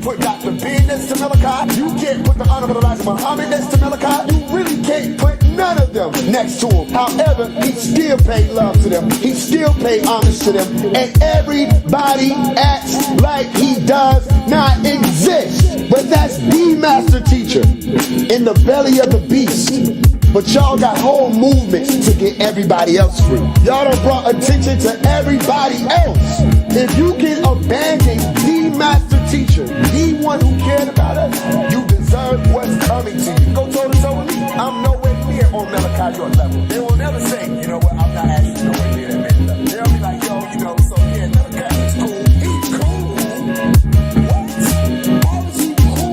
put Dr. Being next to Malachi. You can't put the Honorable Elijah Muhammad next to Malachi. You really can't put none of them next to him. However, he still paid love to them. He still paid homage to them. And everybody acts like he does not exist. But that's the master teacher in the belly of the beast. But y'all got whole movements to get everybody else free. Y'all done brought attention to everybody else. If you can abandon the master teacher, the one who cared about us, you deserve what's coming to you. Go toe to toe with me. I'm nowhere near on Malachi York level. They will never say, you know what, I'm not actually nowhere near that man level. They'll be like, yo, you know, so yeah, Malachi is cool. He's cool. What? How is he cool?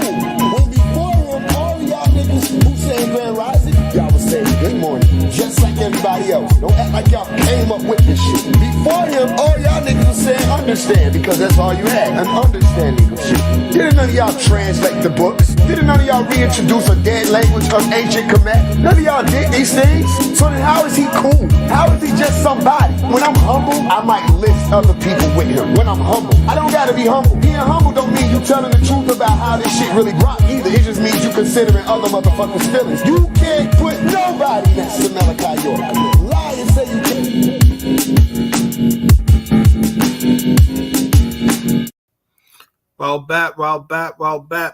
When before him, all y'all niggas who say Grand Rising, y'all was saying good morning, just like everybody else. Don't act like y'all came up with this shit. Before him, all y'all niggas was saying understand, because that's all you had, an understanding of shit. Didn't none of y'all translate the books? Didn't none of y'all reintroduce a dead language of ancient Kemet? None of y'all did these things. So then how is he cool? How is he just somebody? When I'm humble, I might list other people with him. When I'm humble, I don't gotta be humble. Being humble don't mean you telling the truth about how this shit really rock either. It just means you considering other motherfuckers' feelings. You can't put nobody next to Malachi York. Lie and say you can't. Roll back,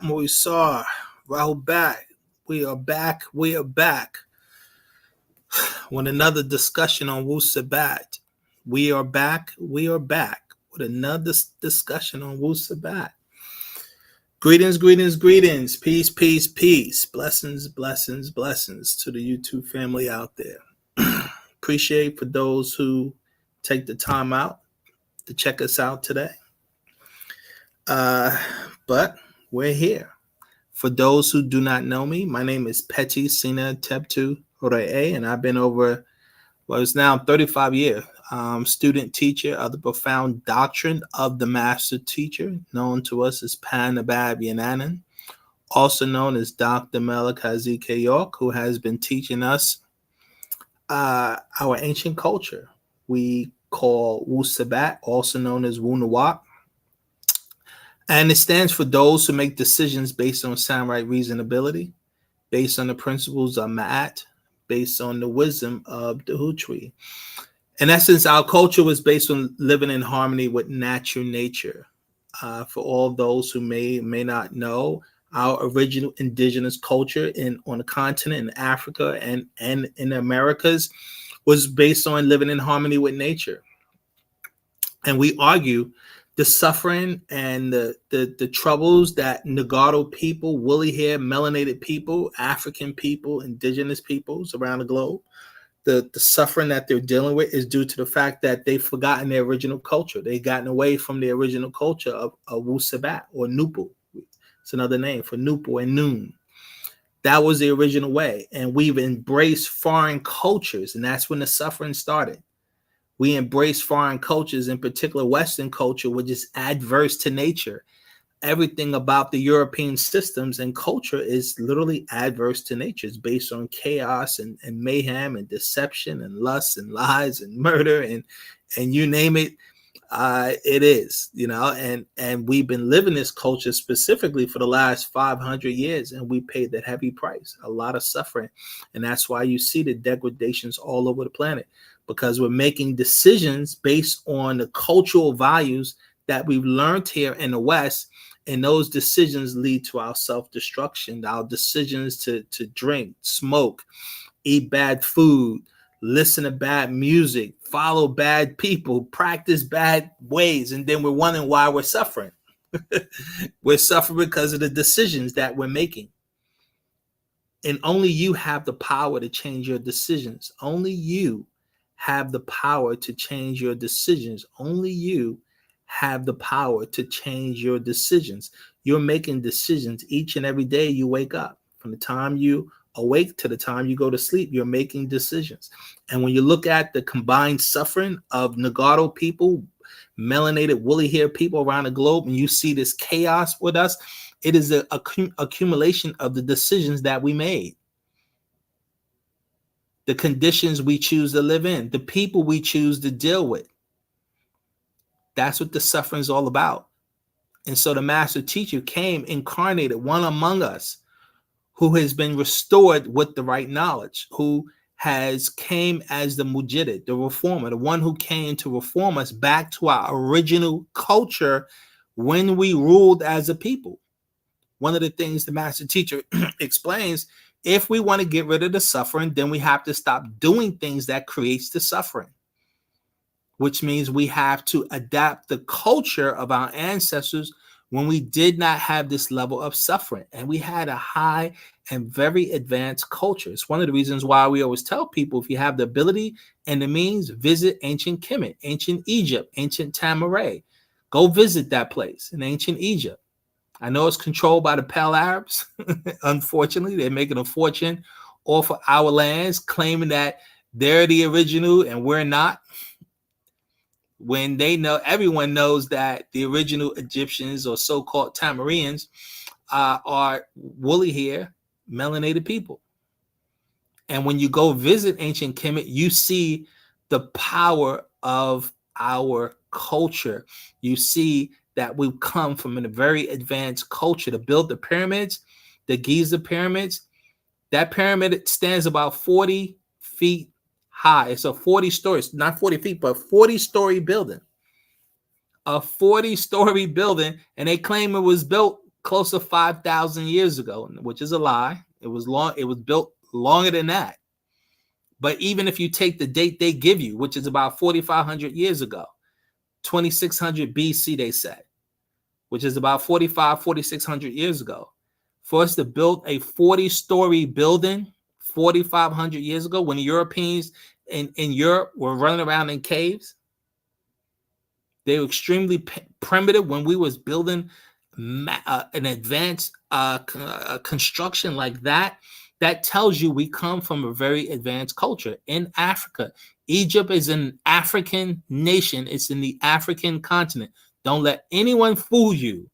Moisar. Roll back. We are back. With another discussion on Wu-Sabat. We are back with another discussion on Wu-Sabat. Greetings. Peace. Blessings to the YouTube family out there. Appreciate for those who take the time out to check us out today. But we're here. For those who do not know me, my name is Peti Sina Tebtu Hore'e, and I've been over, it's now 35 years, student teacher of the profound doctrine of the master teacher, known to us as Pan-Abab Yananan, also known as Dr. Malachi Z.K. York, who has been teaching us our ancient culture. We call Wu-Sabat, also known as Wu-Nawab. And it stands for those who make decisions based on sound right reasonability, based on the principles of Ma'at, based on the wisdom of the Hutri. In essence, our culture was based on living in harmony with natural nature. For all those who may not know, our original indigenous culture on the continent in Africa and in the Americas was based on living in harmony with nature. And we argue the suffering and the troubles that Nagaro people, woolly hair, melanated people, African people, indigenous peoples around the globe, the suffering that they're dealing with is due to the fact that they've forgotten their original culture. They've gotten away from the original culture of Wu-Sabat or Nupu. It's another name for Nupu and Noon. That was the original way. And we've embraced foreign cultures, and that's when the suffering started. We embrace foreign cultures, in particular Western culture, which is adverse to nature. Everything about the European systems and culture is literally adverse to nature. It's based on chaos and mayhem and deception and lust and lies and murder and you name it. It is, and we've been living this culture specifically for the last 500 years, and we paid that heavy price, a lot of suffering. And that's why you see the degradations all over the planet, because we're making decisions based on the cultural values that we've learned here in the West. And those decisions lead to our self-destruction, our decisions to drink, smoke, eat bad food, listen to bad music, follow bad people, practice bad ways. And then we're wondering why we're suffering. We're suffering because of the decisions that we're making. And only you have the power to change your decisions. Only you have the power to change your decisions. Only you have the power to change your decisions. You're making decisions each and every day you wake up. From the time you awake to the time you go to sleep, you're making decisions. And when you look at the combined suffering of Nagaro people, melanated woolly hair people around the globe, and you see this chaos with us, it is an accumulation of the decisions that we made. The conditions we choose to live in, the people we choose to deal with. That's what the suffering is all about. And so the master teacher came incarnated, one among us, who has been restored with the right knowledge, who has came as the mujaddid, the reformer, the one who came to reform us back to our original culture when we ruled as a people. One of the things the master teacher explains, if we want to get rid of the suffering, then we have to stop doing things that creates the suffering, which means we have to adapt the culture of our ancestors when we did not have this level of suffering. And we had a high and very advanced culture. It's one of the reasons why we always tell people, if you have the ability and the means, visit ancient Kemet, ancient Egypt, ancient Tamaray. Go visit that place in ancient Egypt. I know it's controlled by the Pale Arabs. Unfortunately, they're making a fortune off of our lands, claiming that they're the original and we're not. When they know, everyone knows that the original Egyptians or so-called Tamarians are woolly hair, melanated people. And when you go visit ancient Kemet, you see the power of our culture. You see that we've come from a very advanced culture to build the pyramids, the Giza pyramids. That pyramid stands about 40 feet high. It's a 40 stories, not 40 feet, but 40-story building. A 40-story building, and they claim it was built close to 5,000 years ago, which is a lie. It was long. It was built longer than that. But even if you take the date they give you, which is about 4,500 years ago, 2600 BC, they said, which is about 4,600 years ago, for us to build a 40-story building 4,500 years ago, when the Europeans in Europe were running around in caves, they were extremely primitive when we was building an advanced construction like that. That tells you we come from a very advanced culture in Africa. Egypt is an African nation. It's in the African continent. Don't let anyone fool you,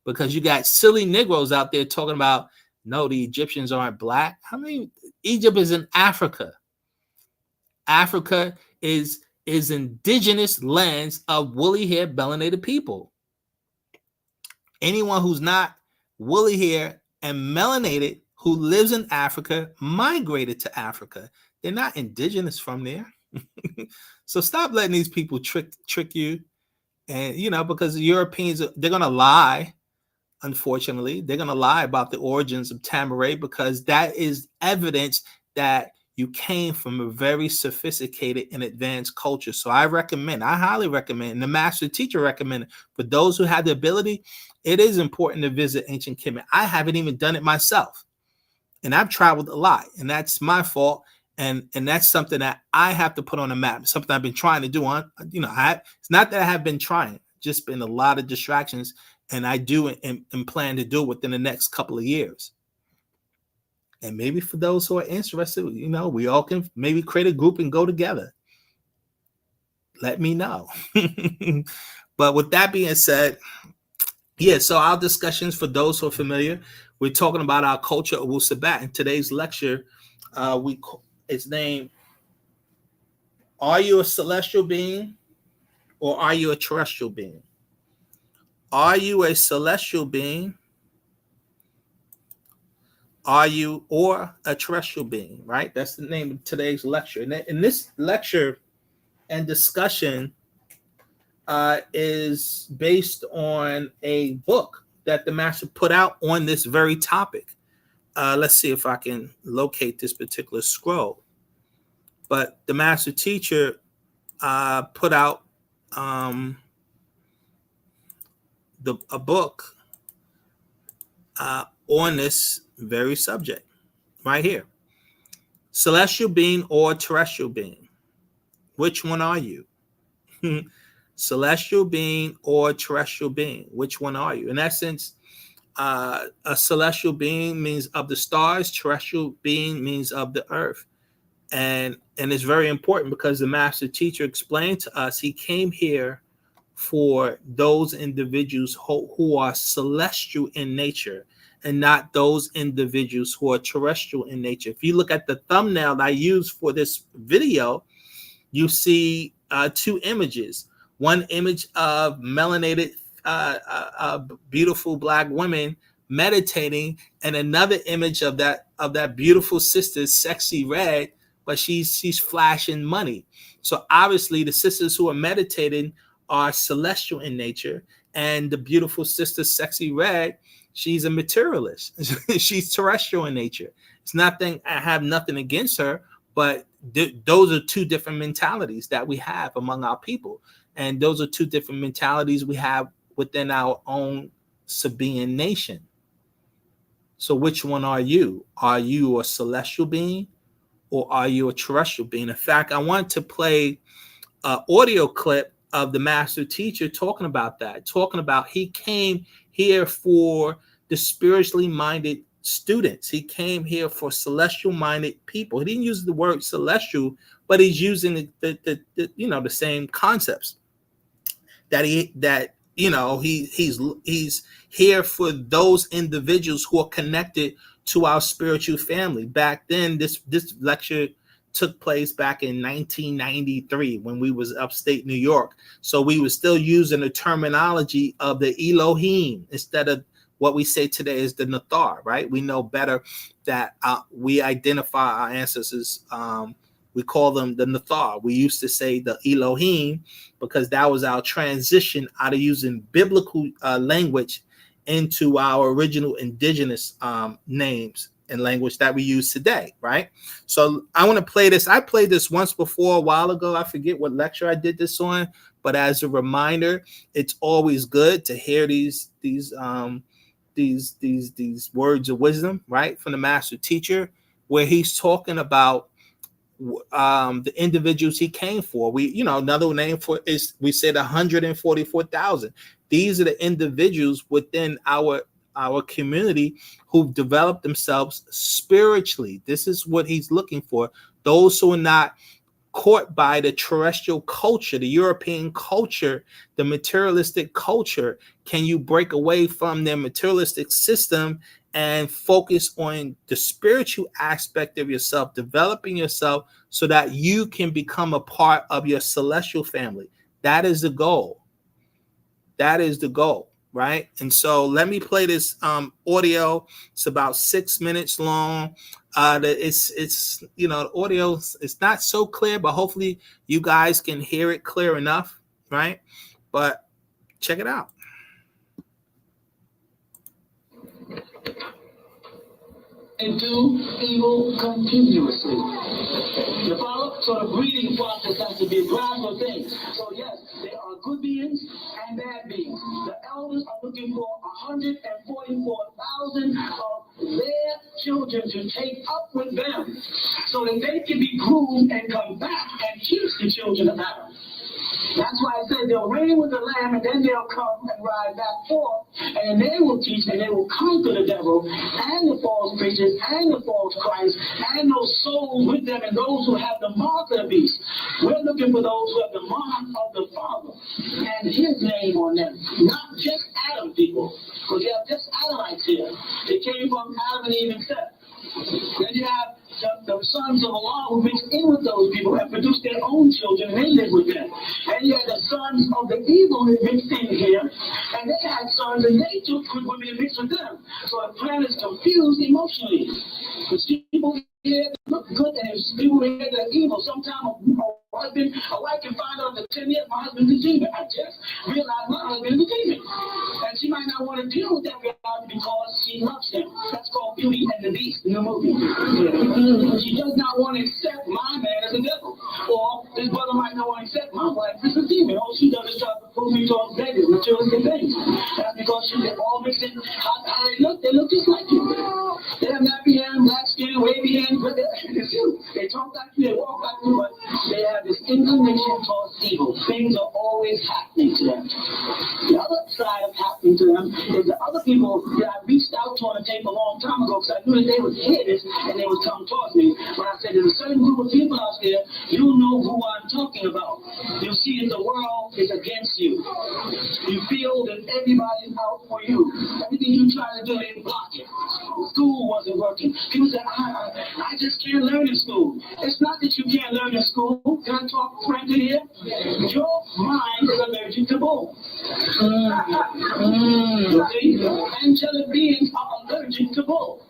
because you got silly Negroes out there talking about, no, the Egyptians aren't black. I mean, Egypt is in Africa. Africa is indigenous lands of woolly-haired, melanated people. Anyone who's not woolly-haired and melanated who lives in Africa migrated to Africa. They're not indigenous from there. So stop letting these people trick you. And, because the Europeans, they're going to lie. Unfortunately, they're going to lie about the origins of Tamaray, because that is evidence that you came from a very sophisticated and advanced culture. So I highly recommend, and the master teacher recommended, for those who have the ability, it is important to visit ancient Kemet. I haven't even done it myself, and I've traveled a lot, and that's my fault. And that's something that I have to put on a map, something I've been trying to do it's not that I have been trying, just been a lot of distractions, and I do and plan to do it within the next couple of years. And maybe for those who are interested, we all can maybe create a group and go together. Let me know. But with that being said, so our discussions, for those who are familiar, we're talking about our culture of Wu-Sabat. In today's lecture, it's named, Are You a Celestial Being or Are You a Terrestrial Being? Are you a celestial being? Are you or a terrestrial being, right? That's the name of today's lecture. And in this lecture and discussion is based on a book that the master put out on this very topic. Let's see if I can locate this particular scroll. But the master teacher put out a book on this very subject right here. Celestial being or terrestrial being? Which one are you? Celestial being or terrestrial being? Which one are you? In essence, a celestial being means of the stars. Terrestrial being means of the earth. And it's very important, because the master teacher explained to us he came here for those individuals who are celestial in nature, and not those individuals who are terrestrial in nature. If you look at the thumbnail that I used for this video, you see two images. One image of melanated beautiful black women meditating, and another image of that beautiful sister, sexy red, but she's flashing money. So obviously the sisters who are meditating are celestial in nature, and the beautiful sister, sexy red, she's a materialist. She's terrestrial in nature. It's nothing, I have nothing against her, but those are two different mentalities that we have among our people. And those are two different mentalities we have within our own Sabaean nation. So which one are you? Are you a celestial being, or are you a terrestrial being? In fact, I want to play an audio clip of the master teacher talking about that, talking about he came here for the spiritually minded students. He came here for celestial minded people. He didn't use the word celestial, but he's using the same concepts he's here for those individuals who are connected to our spiritual family. Back then, this lecture took place back in 1993 when we was upstate New York. So we were still using the terminology of the Elohim instead of what we say today is the Nathar, right? We know better that we identify our ancestors. We call them the Nathar. We used to say the Elohim because that was our transition out of using biblical language into our original indigenous names and language that we use today, right? So I want to play this. I played this once before a while ago. I forget what lecture I did this on, but as a reminder, it's always good to hear these words of wisdom, right, from the master teacher, where he's talking about the individuals he came for. Another name for is, we said 144,000. These are the individuals within our community who've developed themselves spiritually. This is what he's looking for. Those who are not caught by the terrestrial culture, the European culture, the materialistic culture. Can you break away from their materialistic system and focus on the spiritual aspect of yourself, developing yourself so that you can become a part of your celestial family? That is the goal. That is the goal, right? And so let me play this audio. It's about 6 minutes long. It's the audio, it's not so clear, but hopefully you guys can hear it clear enough, right? But check it out. And do evil continuously. The follow, so the breeding process has to be a gradual thing. So yes, there are good beings and bad beings. The elders are looking for 144,000 of their children to take up with them, so that they can be groomed and come back and teach the children of Adam. That's why I said they'll reign with the Lamb, and then they'll come and ride back forth, and they will teach, and they will conquer the devil and the false preachers and the false Christ and those souls with them and those who have the mark of the beast. We're looking for those who have the mark of the Father and his name on them, not just Adam people, because you have just Adamites here. They came from Adam and Eve and Seth. Then you have the sons of Allah who mixed in with those people and produced their own children, and they lived with them. And you had the sons of the evil who mixed in here, and they had sons, and they took good women and mixed with them. So the planet's confused emotionally. Because people here look good, and people here that are evil. Sometimes a wife can find out after 10 years my husband's a demon. I just realized my husband is a demon. And she might not want to deal with that reality because she loves him. That's called Beauty and the Beast in the movie. She does not want to accept my man as a devil. Or his brother might not want to accept my wife as a demon. All she does is try to pull me towards beggars, materialistic things. That's because they're all mixed in. How they look just like you. They have nappy hair, black skin, wavy hair, but it's you. They talk like you, they walk like you, but they have this inclination towards evil. Things are always happening to them. The other side of happening to them is the other people that I reached out to on a tape a long time ago, because I knew that they would hear this and they would come towards me. But I said, there's a certain group of people out there, you know who I'm talking about. You see that the world is against you. You feel that everybody's out for you. Everything you try to do, they block it. School wasn't working. People say, I just can't learn in school. It's not that you can't learn in school. Can I talk frankly here? Your mind is allergic to boom. See, angelic beings are allergic to bull.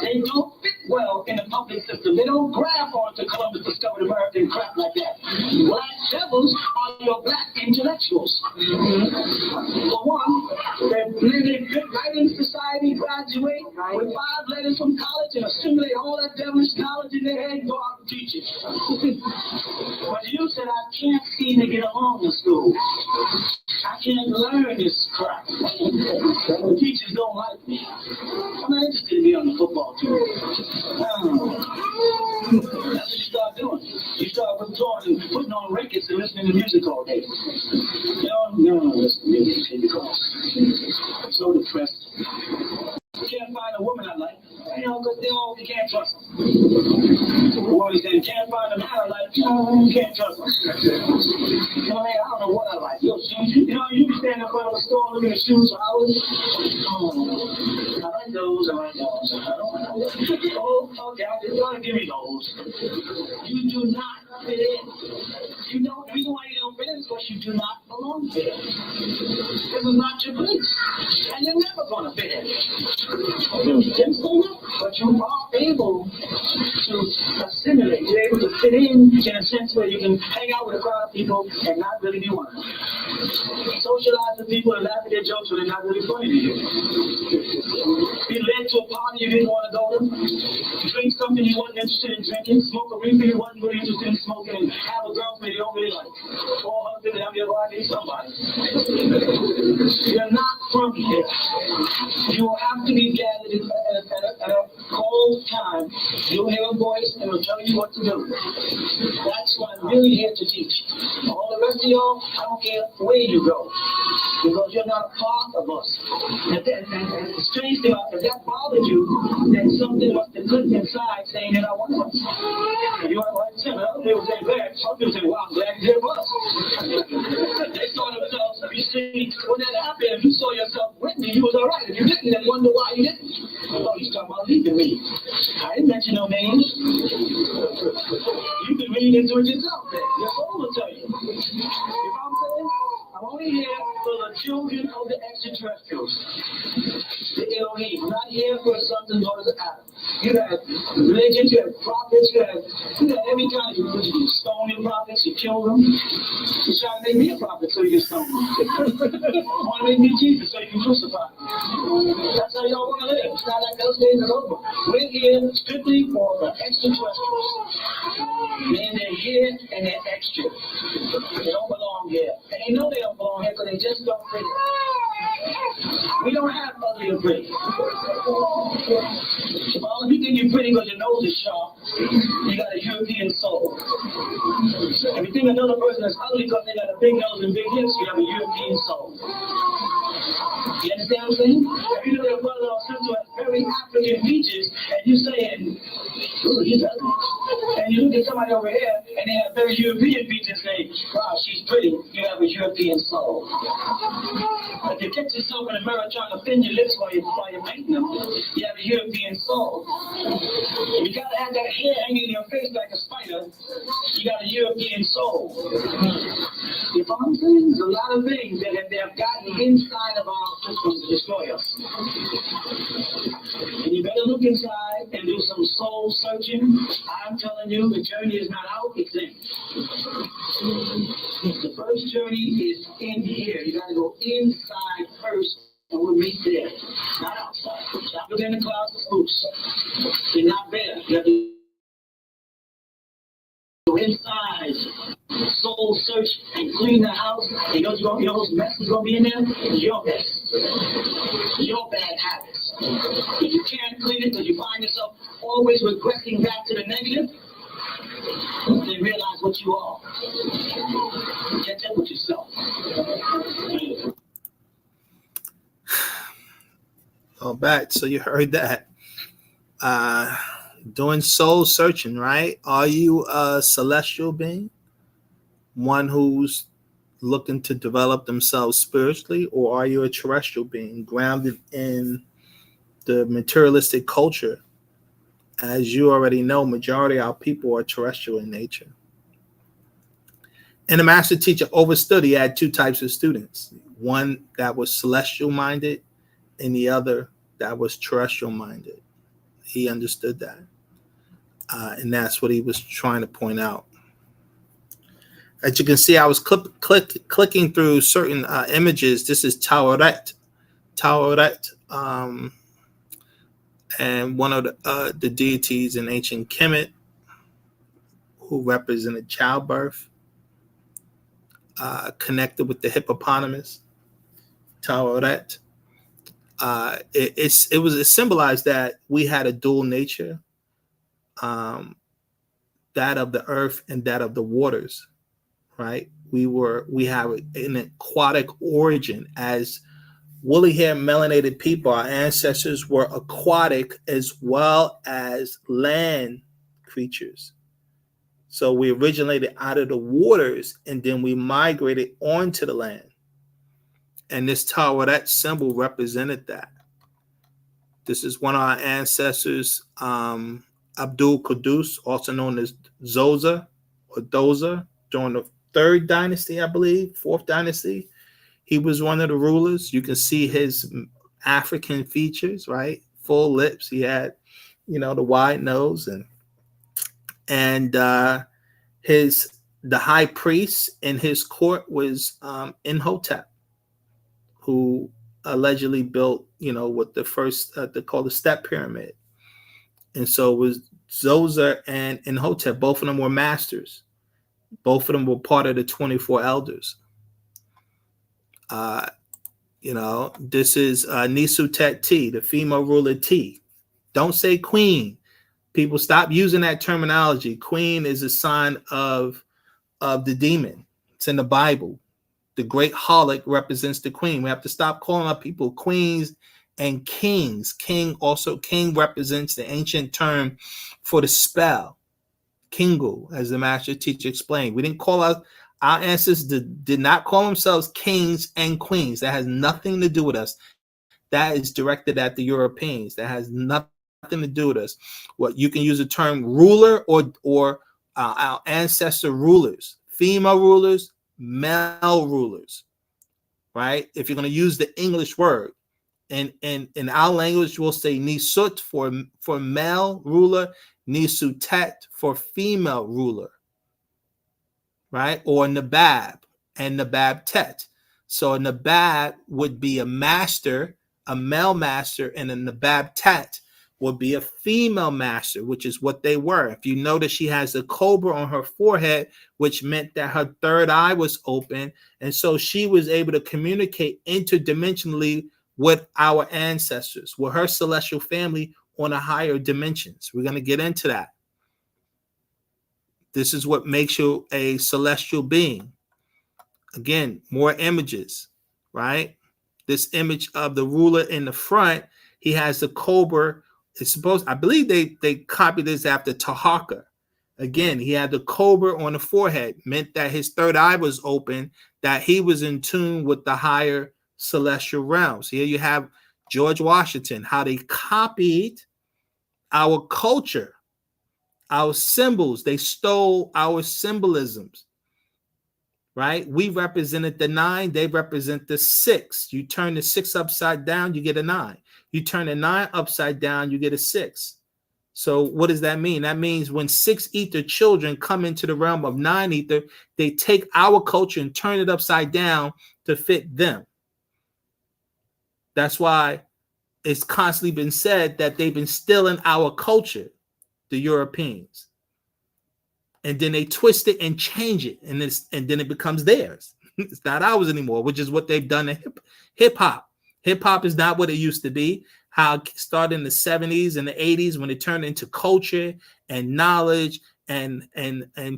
They don't fit well in the public system. They don't grab onto Columbus discovered America and crap like that. Black devils are your black intellectuals. For one, they fit right in society, graduate with 5 letters from college and assimilate all that devilish knowledge in their head and go out and teach it. But you said, I can't seem to get along in school. I can't learn this crap. The teachers don't like me. I'm not interested in being on the football team. That's what you start doing. You start withdrawing and putting on records and listening to music all day. You don't listen to music because I'm so depressed. I can't find a woman I like. Because you can't trust them. Or he said, you can't find a man I like. You can't trust them. I don't know what I like. Your shoes, you be standing in front of a store looking at shoes for hours. I like those. I don't like those. Oh, okay, I'm just going to give me those. You do not fit in. You know, the reason why you don't fit in is because you do not belong there. This is not your place. And you're never going to fit in. But you are able to assimilate. You're able to fit in a sense where you can hang out with a crowd of people and not really be one. Socialize with people and laugh at their jokes when they're not really funny to you. Be led to a party you didn't want to go to. Drink something you wasn't interested in drinking. Smoke a reefer you wasn't really interested in smoking. And have a girlfriend you don't really like. Or a husband that you're going to need somebody. You're not from here. You will have to be gathered at a cold time. You'll hear a voice and it'll tell you what to do. That's what I'm really here to teach. All the rest of y'all, I don't care where you go. Because you're not a part of us. And the strange thing, if that bothered you, then something must have clicked inside saying that I want us. You know what I'm saying? They would say, glad. Some people say, wow, I'm glad you hear us. They saw themselves, you see, when that happened, if you saw yourself with me, you was all right. If you didn't, then wonder why you didn't. Oh, he's talking about leaving me. I didn't mention no names. You can read into it yourself then. Your soul will tell you. You know what I'm saying? I'm only here for the children of the extraterrestrials. The Elohim. I'm not here for sons and daughters of Adam. You have religions, you have prophets, you have every kind of religion. You stone your prophets, you kill them. You try to make me a prophet so you can stone me. You want to make me Jesus so you can crucify me. That's how y'all want to live. It's not like those days are over. We're here strictly for the extraterrestrials. And they're here and they're extra. They don't belong here. And they know they don't belong here because they just don't fit it. We don't have ugly or pretty. Well, if you think you're pretty because your nose is sharp, you got a European soul. If you think another person is ugly because they got a big nose and big hips, you have a European soul. You understand what I'm saying? If you look at a brother or sister who has very African features, and you saying, ooh, he's ugly. And you look at somebody over here, and they have very European features, and say, wow, she's pretty, you have a European soul. If you catch yourself in the mirror trying to thin your lips while you're making them, you have a European soul. If you gotta have that hair hanging in your face like a spider, you got a European soul. You know what I'm saying? There's a lot of things that they have gotten inside of our system to destroy us. And you better look inside and do some soul searching. I'm telling you, the journey is not out, it's in. The first journey is in here. You gotta go inside first, and we'll meet there. Not outside. Stop looking in the clouds of spooks. They're not there. You have to go inside, soul search, and clean the house. You know whose mess is going to be in there? Your mess. Your bad habits. If you can't clean it because you find yourself always regressing back to the negative, then realize what you are. Catch up with yourself. Oh, back. So you heard that. Doing soul searching, right? Are you a celestial being? One who's looking to develop themselves spiritually? Or are you a terrestrial being grounded in the materialistic culture? As you already know, majority of our people are terrestrial in nature. And the master teacher overstood. He had two types of students, one that was celestial minded and the other that was terrestrial minded. He understood that. And that's what he was trying to point out. As you can see, I was clicking through certain images. This is Taweret, and one of the deities in ancient Kemet who represented childbirth, connected with the hippopotamus, Taweret. It symbolized that we had a dual nature, that of the earth and that of the waters, right? We have an aquatic origin. As woolly hair melanated people, our ancestors were aquatic as well as land creatures. So we originated out of the waters and then we migrated onto the land. And this tower, that symbol represented that. This is one of our ancestors, Abdul Qudus, also known as Zoza or Doza, during the 3rd dynasty, I believe, 4th dynasty. He was one of the rulers. You can see his African features, right? Full lips. He had, the wide nose, and the high priest in his court was Imhotep, who allegedly built, what the first they call the step pyramid. And so it was Zoza and Imhotep. Both of them were masters. Both of them were part of the 24 elders. This is Nisutet T, the female ruler T. Don't say queen. People stop using that terminology. Queen is a sign of the demon. It's in the Bible. The great harlot represents the queen. We have to stop calling our people queens and kings. King represents the ancient term for the spell. Kingu, as the master teacher explained. We didn't call our ancestors did not call themselves kings and queens. That has nothing to do with us. That is directed at the Europeans. That has nothing to do with us. What you can use the term ruler or our ancestor rulers, female rulers, male rulers, right? If you're going to use the English word, and in our language, we'll say nisut for male ruler, nisutet for female ruler, right? Or nabab and nabab tet. So a nabab would be a master, a male master, and a nabab tet would be a female master, which is what they were. If you notice, she has a cobra on her forehead, which meant that her third eye was open. And so she was able to communicate interdimensionally with our ancestors, with her celestial family on a higher dimensions. We're going to get into that. This is what makes you a celestial being. Again, more images, right? This image of the ruler in the front, he has the cobra. It's supposed, I believe they copied this after Taharqa. Again, he had the cobra on the forehead, meant that his third eye was open, that he was in tune with the higher celestial realms. Here you have George Washington, how they copied our culture, our symbols. They stole our symbolisms, right? We represented the 9, they represent the 6. You turn the 6 upside down, you get a 9. You turn the 9 upside down, you get a 6. So what does that mean? That means when 6 ether children come into the realm of 9 ether, they take our culture and turn it upside down to fit them. That's why it's constantly been said that they've been stealing our culture, the Europeans. And then they twist it and change it, and then it becomes theirs. It's not ours anymore, which is what they've done to hip hop. Hip hop is not what it used to be. How it started in the 70s and the 80s when it turned into culture and knowledge and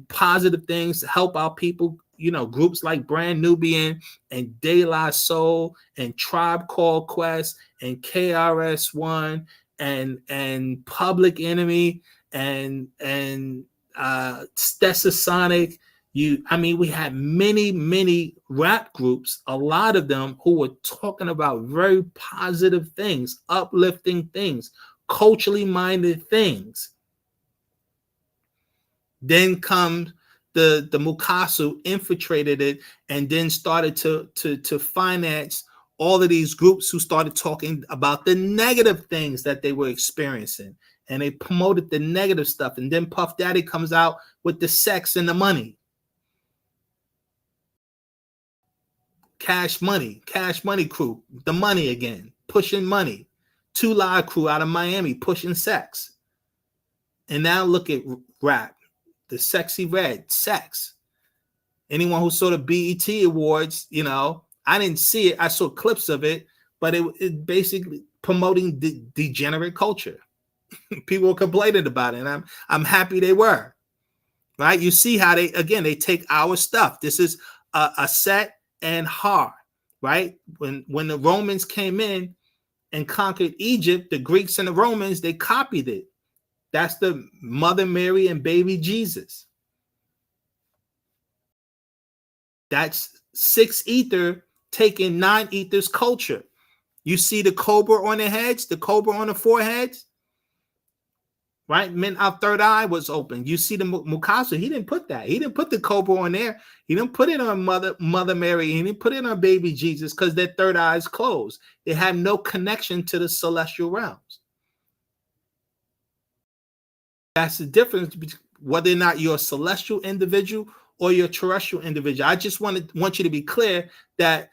positive things to help our people. Groups like Brand Nubian and De La Soul and Tribe Called Quest and KRS-One and Public Enemy and Stetsasonic. We had many rap groups, a lot of them who were talking about very positive things, uplifting things, culturally minded things. Then comes the Mukasu infiltrated it and then started to finance all of these groups who started talking about the negative things that they were experiencing. And they promoted the negative stuff. And then Puff Daddy comes out with the sex and the money. Cash Money crew, the money again, pushing money. 2 Live crew out of Miami pushing sex. And now look at rap, the Sexy Red, sex. Anyone who saw the BET Awards, you know, I didn't see it. I saw clips of it, but it basically promoting degenerate culture. People were complaining about it, and I'm happy they were. Right? You see how they take our stuff. This is a set and har, right? When the Romans came in and conquered Egypt, the Greeks and the Romans, they copied it. That's the Mother Mary and baby Jesus. That's 6 ether taking 9 ether's culture. You see the cobra on the heads, the cobra on the foreheads, right? Men, our third eye was open. You see the Mukasu. He didn't put that. He didn't put the cobra on there. He didn't put it on Mother Mary. He didn't put it on baby Jesus because their third eye is closed. They have no connection to the celestial realms. That's the difference between whether or not you're a celestial individual or you're a terrestrial individual. I just want you to be clear that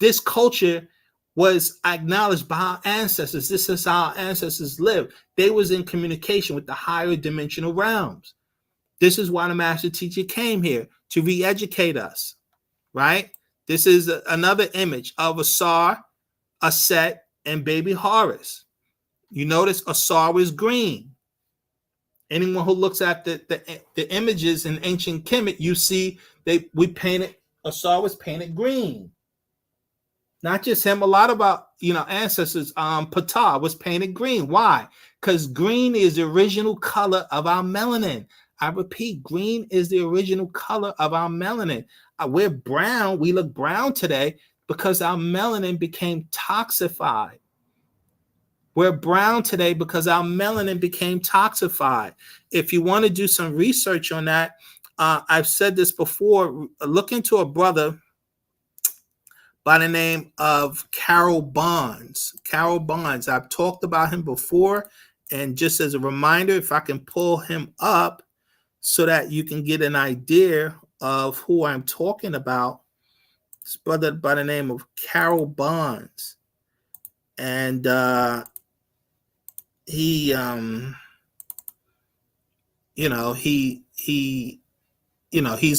this culture was acknowledged by our ancestors. This is how our ancestors lived. They was in communication with the higher dimensional realms. This is why the master teacher came here, to re-educate us, right? This is another image of Asar, Aset, and baby Horus. You notice Asar was green. Anyone who looks at the images in ancient Kemet, you see Asar was painted green. Not just him, a lot of our ancestors, Ptah was painted green. Why? Because green is the original color of our melanin. I repeat, green is the original color of our melanin. We're brown. We look brown today because our melanin became toxified. We're brown today because our melanin became toxified. If you want to do some research on that, I've said this before, look into a brother by the name of Carol Bonds. Carol Bonds, I've talked about him before. And just as a reminder, if I can pull him up so that you can get an idea of who I'm talking about. This brother by the name of Carol Bonds. And he's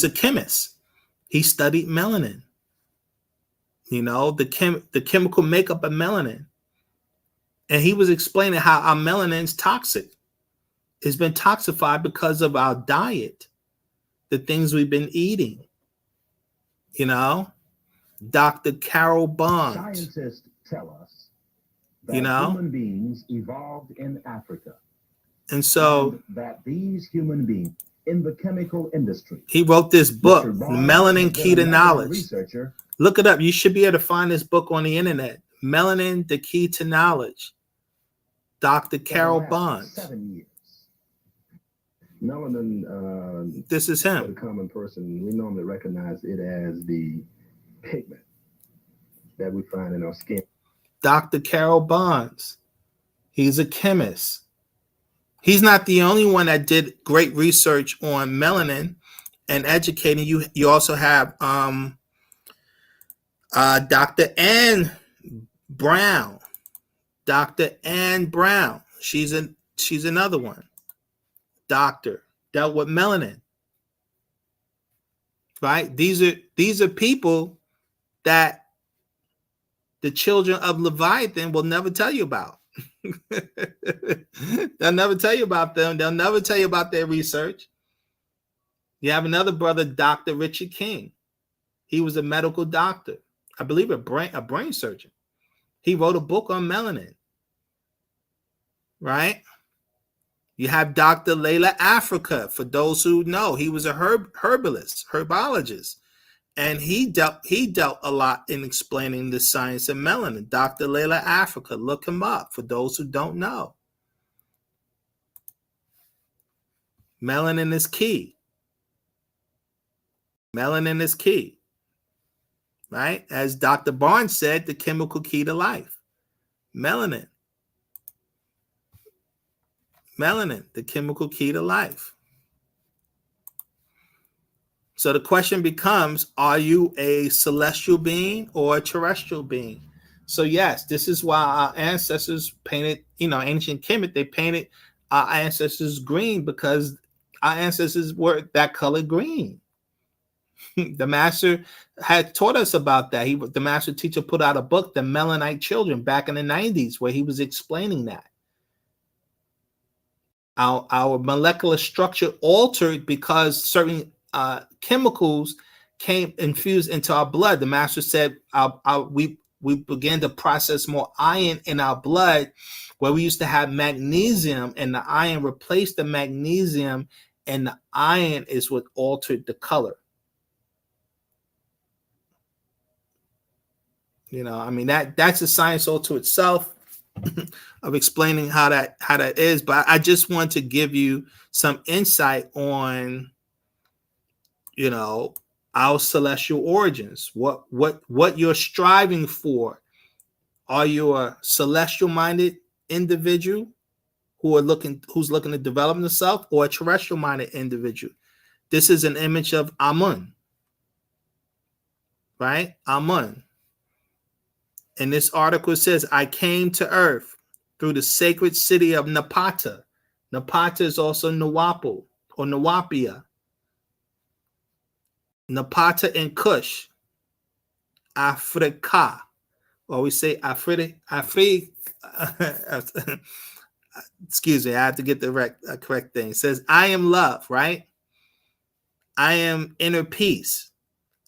a chemist. He studied melanin. The chemical makeup of melanin. And he was explaining how our melanin is toxic. It's been toxified because of our diet, the things we've been eating. Dr. Carol Bonds. Scientists tell us that human beings evolved in Africa. And so that these human beings in the chemical industry. He wrote this book, Melanin Key to Knowledge. Researcher. Look it up. You should be able to find this book on the internet. Melanin, the Key to Knowledge. Dr. Carol Bonds. 7 years. Melanin, this is for him. the common person, we normally recognize it as the pigment that we find in our skin. Dr. Carol Bonds. He's a chemist. He's not the only one that did great research on melanin and educating you. You also have Dr. Ann Brown. Dr. Ann Brown. She's another one. Doctor dealt with melanin. Right? These are people that the children of Leviathan will never tell you about. They'll never tell you about them. They'll never tell you about their research. You have another brother, Dr. Richard King. He was a medical doctor. I believe a brain surgeon. He wrote a book on melanin. Right? You have Dr. Layla Africa. For those who know, he was a herbologist. And he dealt a lot in explaining the science of melanin. Dr. Layla Africa, look him up for those who don't know. Melanin is key. Melanin is key, right? As Dr. Barnes said, the chemical key to life. Melanin. Melanin, the chemical key to life. So the question becomes, are you a celestial being or a terrestrial being? So yes, this is why our ancestors painted, ancient Kemet, they painted our ancestors green, because our ancestors were that color green. The master had taught us about that. The master teacher put out a book, The Melanite Children, back in the 90s, where he was explaining that. Our molecular structure altered because certain chemicals came infused into our blood. The master said we began to process more iron in our blood, where we used to have magnesium, and the iron replaced the magnesium, and the iron is what altered the color. That's a science all to itself of explaining how that is. But I just want to give you some insight on, our celestial origins. What you're striving for. Are you a celestial minded individual who's looking to develop themselves, or a terrestrial minded individual? This is an image of Amun, right? Amun. And this article says, I came to Earth through the sacred city of Napata. Napata is also Nawapu or Nawapia. Napata in Kush, Africa. Or we say Africa. Excuse me, I have to get the correct thing. It says, I am love, right? I am inner peace.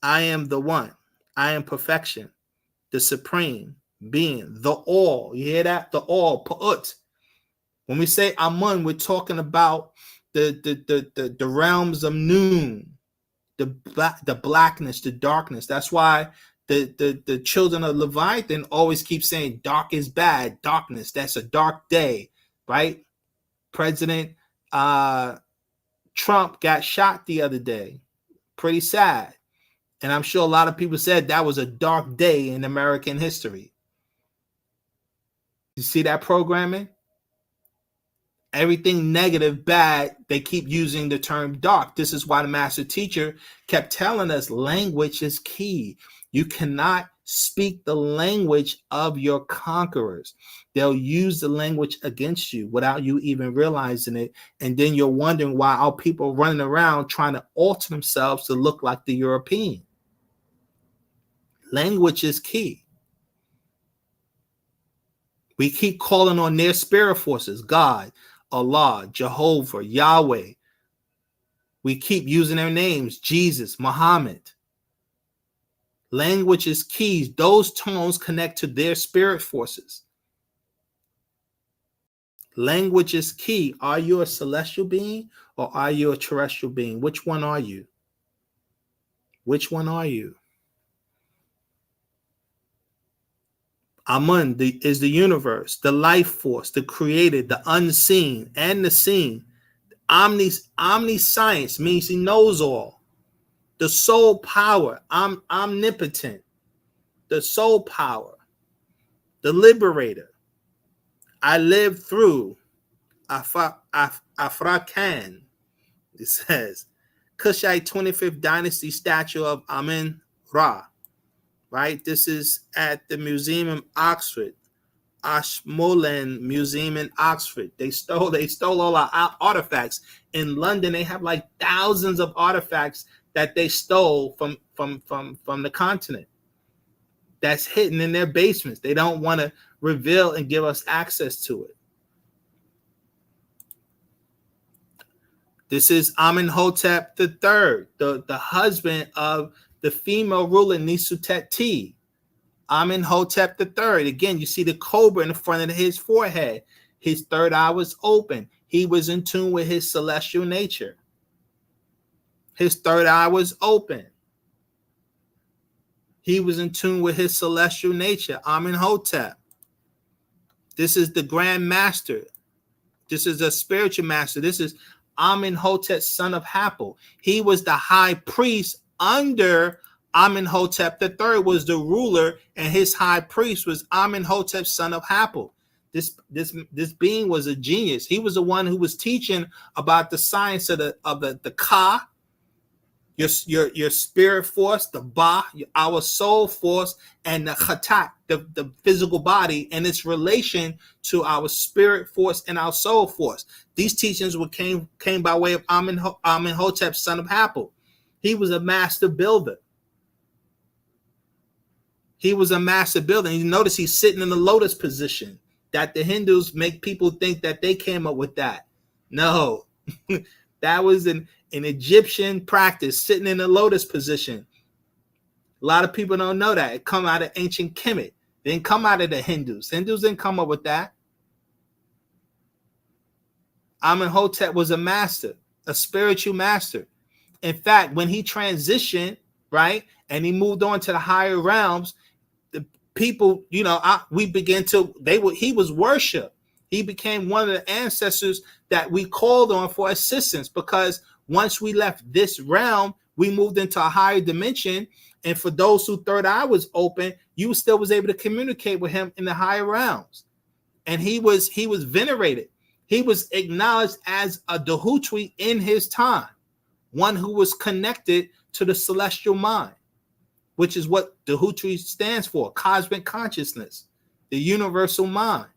I am the one. I am perfection. The supreme being, the all. You hear that? The all, pa'ut. When we say Amun, we're talking about the realms of noon, the blackness, the darkness. That's why the children of Leviathan always keep saying dark is bad, darkness. That's a dark day, right? President Trump got shot the other day. Pretty sad. And I'm sure a lot of people said that was a dark day in American history. You see that programming? Everything negative, bad, they keep using the term dark. This is why the master teacher kept telling us language is key. You cannot speak the language of your conquerors. They'll use the language against you without you even realizing it. And then you're wondering why our people running around trying to alter themselves to look like the European. Language is key. We keep calling on their spirit forces, God, Allah, Jehovah, Yahweh. We keep using their names, Jesus, Muhammad. Language is key. Those tones connect to their spirit forces. Language is key. Are you a celestial being or are you a terrestrial being? Which one are you? Which one are you? Amun is the universe, the life force, the created, the unseen, and the seen. Omniscience means he knows all. The soul power, omnipotent. The soul power, the liberator. I live through Afrakan. It says, Kushite 25th dynasty statue of Amun Ra. Right? This is at the museum in Oxford, Ashmolean Museum in Oxford. They stole all our artifacts. In London, they have like thousands of artifacts that they stole from the continent. That's hidden in their basements. They don't want to reveal and give us access to it. This is Amenhotep III, the husband of the female ruler Nesutet. Amenhotep III. Again, you see the cobra in the front of his forehead. His third eye was open. He was in tune with his celestial nature. His third eye was open. He was in tune with his celestial nature. Amenhotep. This is the Grand Master. This is a spiritual master. This is Amenhotep, son of Happel. He was the high priest under Amenhotep III was the ruler, and his high priest was Amenhotep, son of Hapel. This being was a genius. He was the one who was teaching about the science of the Ka, your spirit force, the Ba, our soul force, and the Khatak, the physical body, and its relation to our spirit force and our soul force. These teachings came by way of Amenhotep, son of Hapel. He was a master builder. He was a master builder. And you notice he's sitting in the lotus position, that the Hindus make people think that they came up with that. No, that was an Egyptian practice, sitting in the lotus position. A lot of people don't know that. It come out of ancient Kemet. It didn't come out of the Hindus. Hindus didn't come up with that. Amenhotep was a master, a spiritual master. In fact, when he transitioned, right, and he moved on to the higher realms, the people, he was worshipped. He became one of the ancestors that we called on for assistance, because once we left this realm, we moved into a higher dimension. And for those whose third eye was open, you still was able to communicate with him in the higher realms. And he was venerated. He was acknowledged as a Dahutwi in his time, one who was connected to the celestial mind, which is what Dahutwi stands for, cosmic consciousness, the universal mind.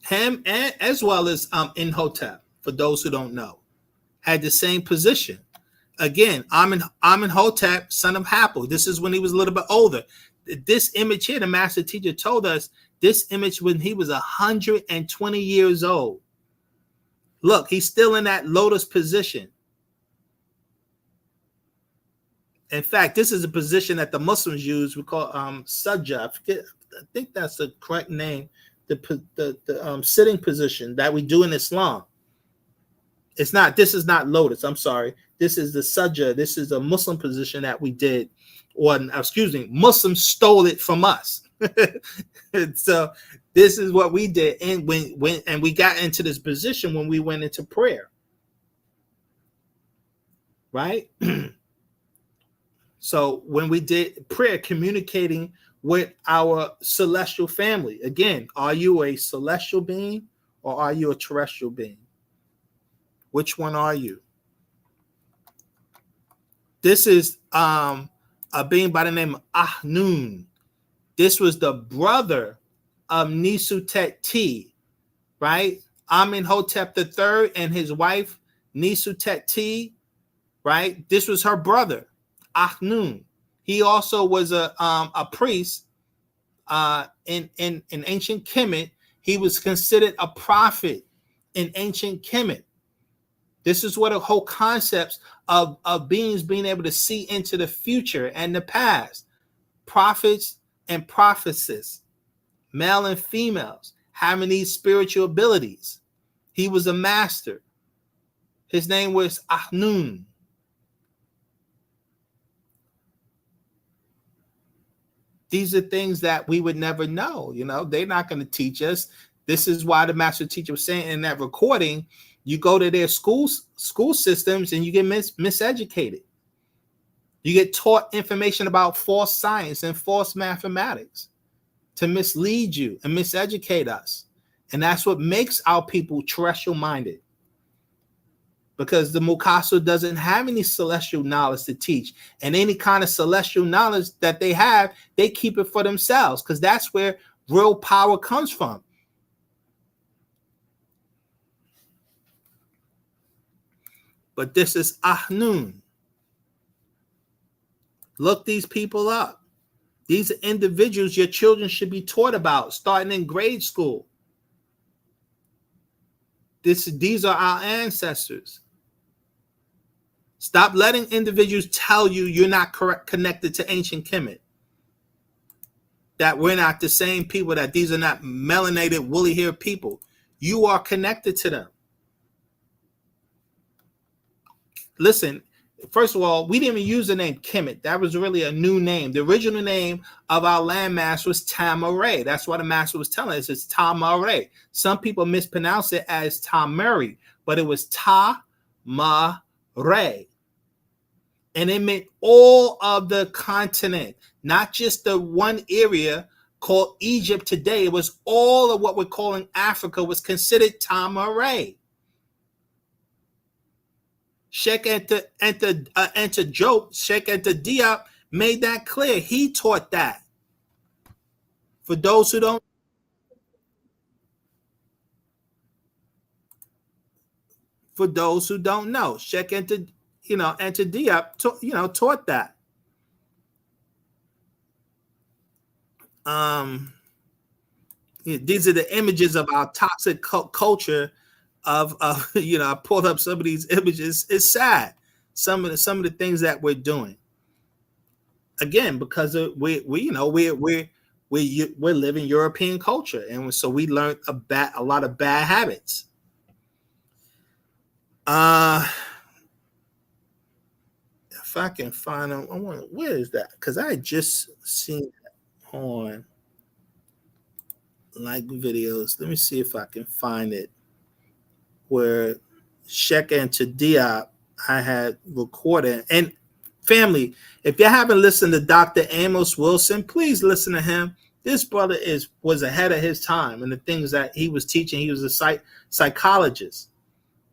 Him, and as well as Imhotep, for those who don't know, had the same position. Again, Amenhotep, son of Hapel. This is when he was a little bit older. This image here, the master teacher told us, this image when he was 120 years old. Look, he's still in that lotus position. In fact, this is a position that the Muslims use. We call sajda. I think that's the correct name. The sitting position that we do in Islam. It's not. This is not lotus. I'm sorry. This is the sajda. This is a Muslim position that we did, or excuse me, Muslims stole it from us. So this is what we did, and when we got into this position when we went into prayer, right? So when we did prayer, communicating with our celestial family. Again, are you a celestial being or are you a terrestrial being? Which one are you? This is a being by the name of Ahnun. This was the brother of Nesutet, right? Amenhotep III and his wife Nesutet, right? This was her brother, Ahnun. He also was a priest in ancient Kemet. He was considered a prophet in ancient Kemet. This is what a whole concepts of beings being able to see into the future and the past. Prophets and prophetesses, male and females, having these spiritual abilities. He was a master. His name was Ahnun. These are things that we would never know. They're not going to teach us. This is why the master teacher was saying in that recording, you go to their school systems and you get miseducated. You get taught information about false science and false mathematics to mislead you and miseducate us. And that's what makes our people terrestrial minded. Because the Mukaso doesn't have any celestial knowledge to teach. And any kind of celestial knowledge that they have, they keep it for themselves, because that's where real power comes from. But this is Ahnun. Look these people up. These are individuals your children should be taught about, starting in grade school. These are our ancestors. Stop letting individuals tell you you're not connected to ancient Kemet. That we're not the same people, that these are not melanated, woolly-haired people. You are connected to them. Listen, first of all, we didn't even use the name Kemet. That was really a new name. The original name of our landmass was Tamaray. That's what the master was telling us. It's Tamaray. Some people mispronounce it as Tamari, but it was Ta-Ma-Re. Re. And it meant all of the continent, not just the one area called Egypt today. It was all of what we're calling Africa was considered Tamaray. Sheikh Anta Job, Sheikh Anta Diop made that clear. He taught that. For those who don't, know, Sheikh Anta, Anta Diop, taught that. These are the images of our toxic culture. I pulled up some of these images. It's sad. Some of the things that we're doing. Again, because we're living European culture, and so we learned a lot of bad habits. If I can find them, where is that? Because I just seen that on like videos. Let me see if I can find it. Where Sheikh Anta Diop I had recorded. And family, if you haven't listened to Dr. Amos Wilson, please listen to him. This brother was ahead of his time in the things that he was teaching. He was a psychologist.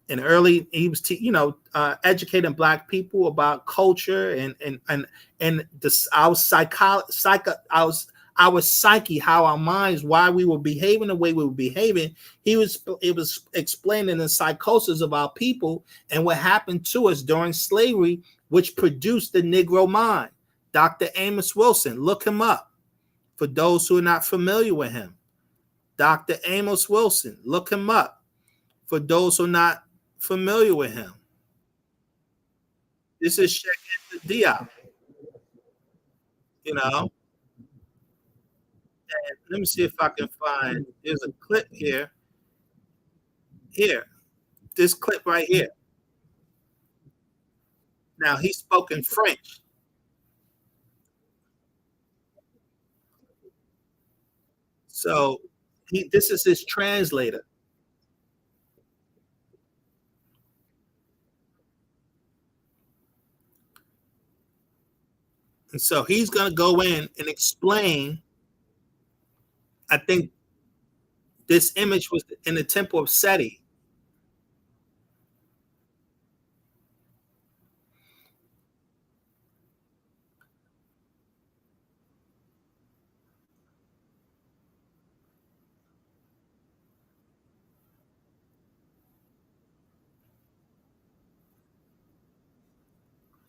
And early, he was educating Black people about culture and our psyche, how our minds, why we were behaving the way we were behaving. It was explaining the psychosis of our people and what happened to us during slavery, which produced the Negro mind. Dr. Amos Wilson, look him up for those who are not familiar with him. Dr. Amos Wilson, look him up for those who are not familiar with him. This is Sheikh Anta Diop, And let me see if I can find. There's a clip here. This clip right here. Now he spoke in French. So this is his translator. And so he's going to go in and explain. I think this image was in the temple of Seti.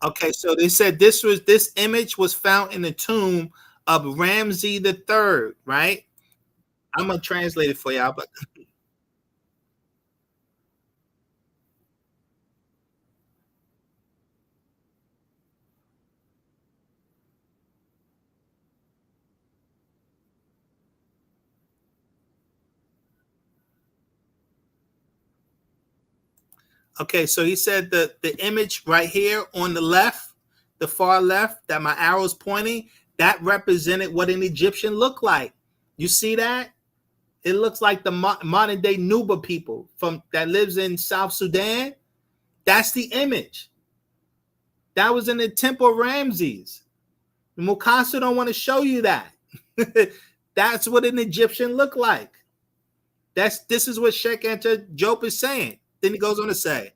Okay, so they said this image was found in the tomb of Ramses III, right? I'm gonna translate it for y'all, but okay, so he said that the image right here on the left, the far left, that my arrow's pointing, that represented what an Egyptian looked like. You see that? It looks like the modern day Nuba people that lives in South Sudan. That's the image. That was in the temple of Ramses. Mukasa don't want to show you that. That's what an Egyptian looked like. This is what Sheikh Anta Job is saying. Then he goes on to say,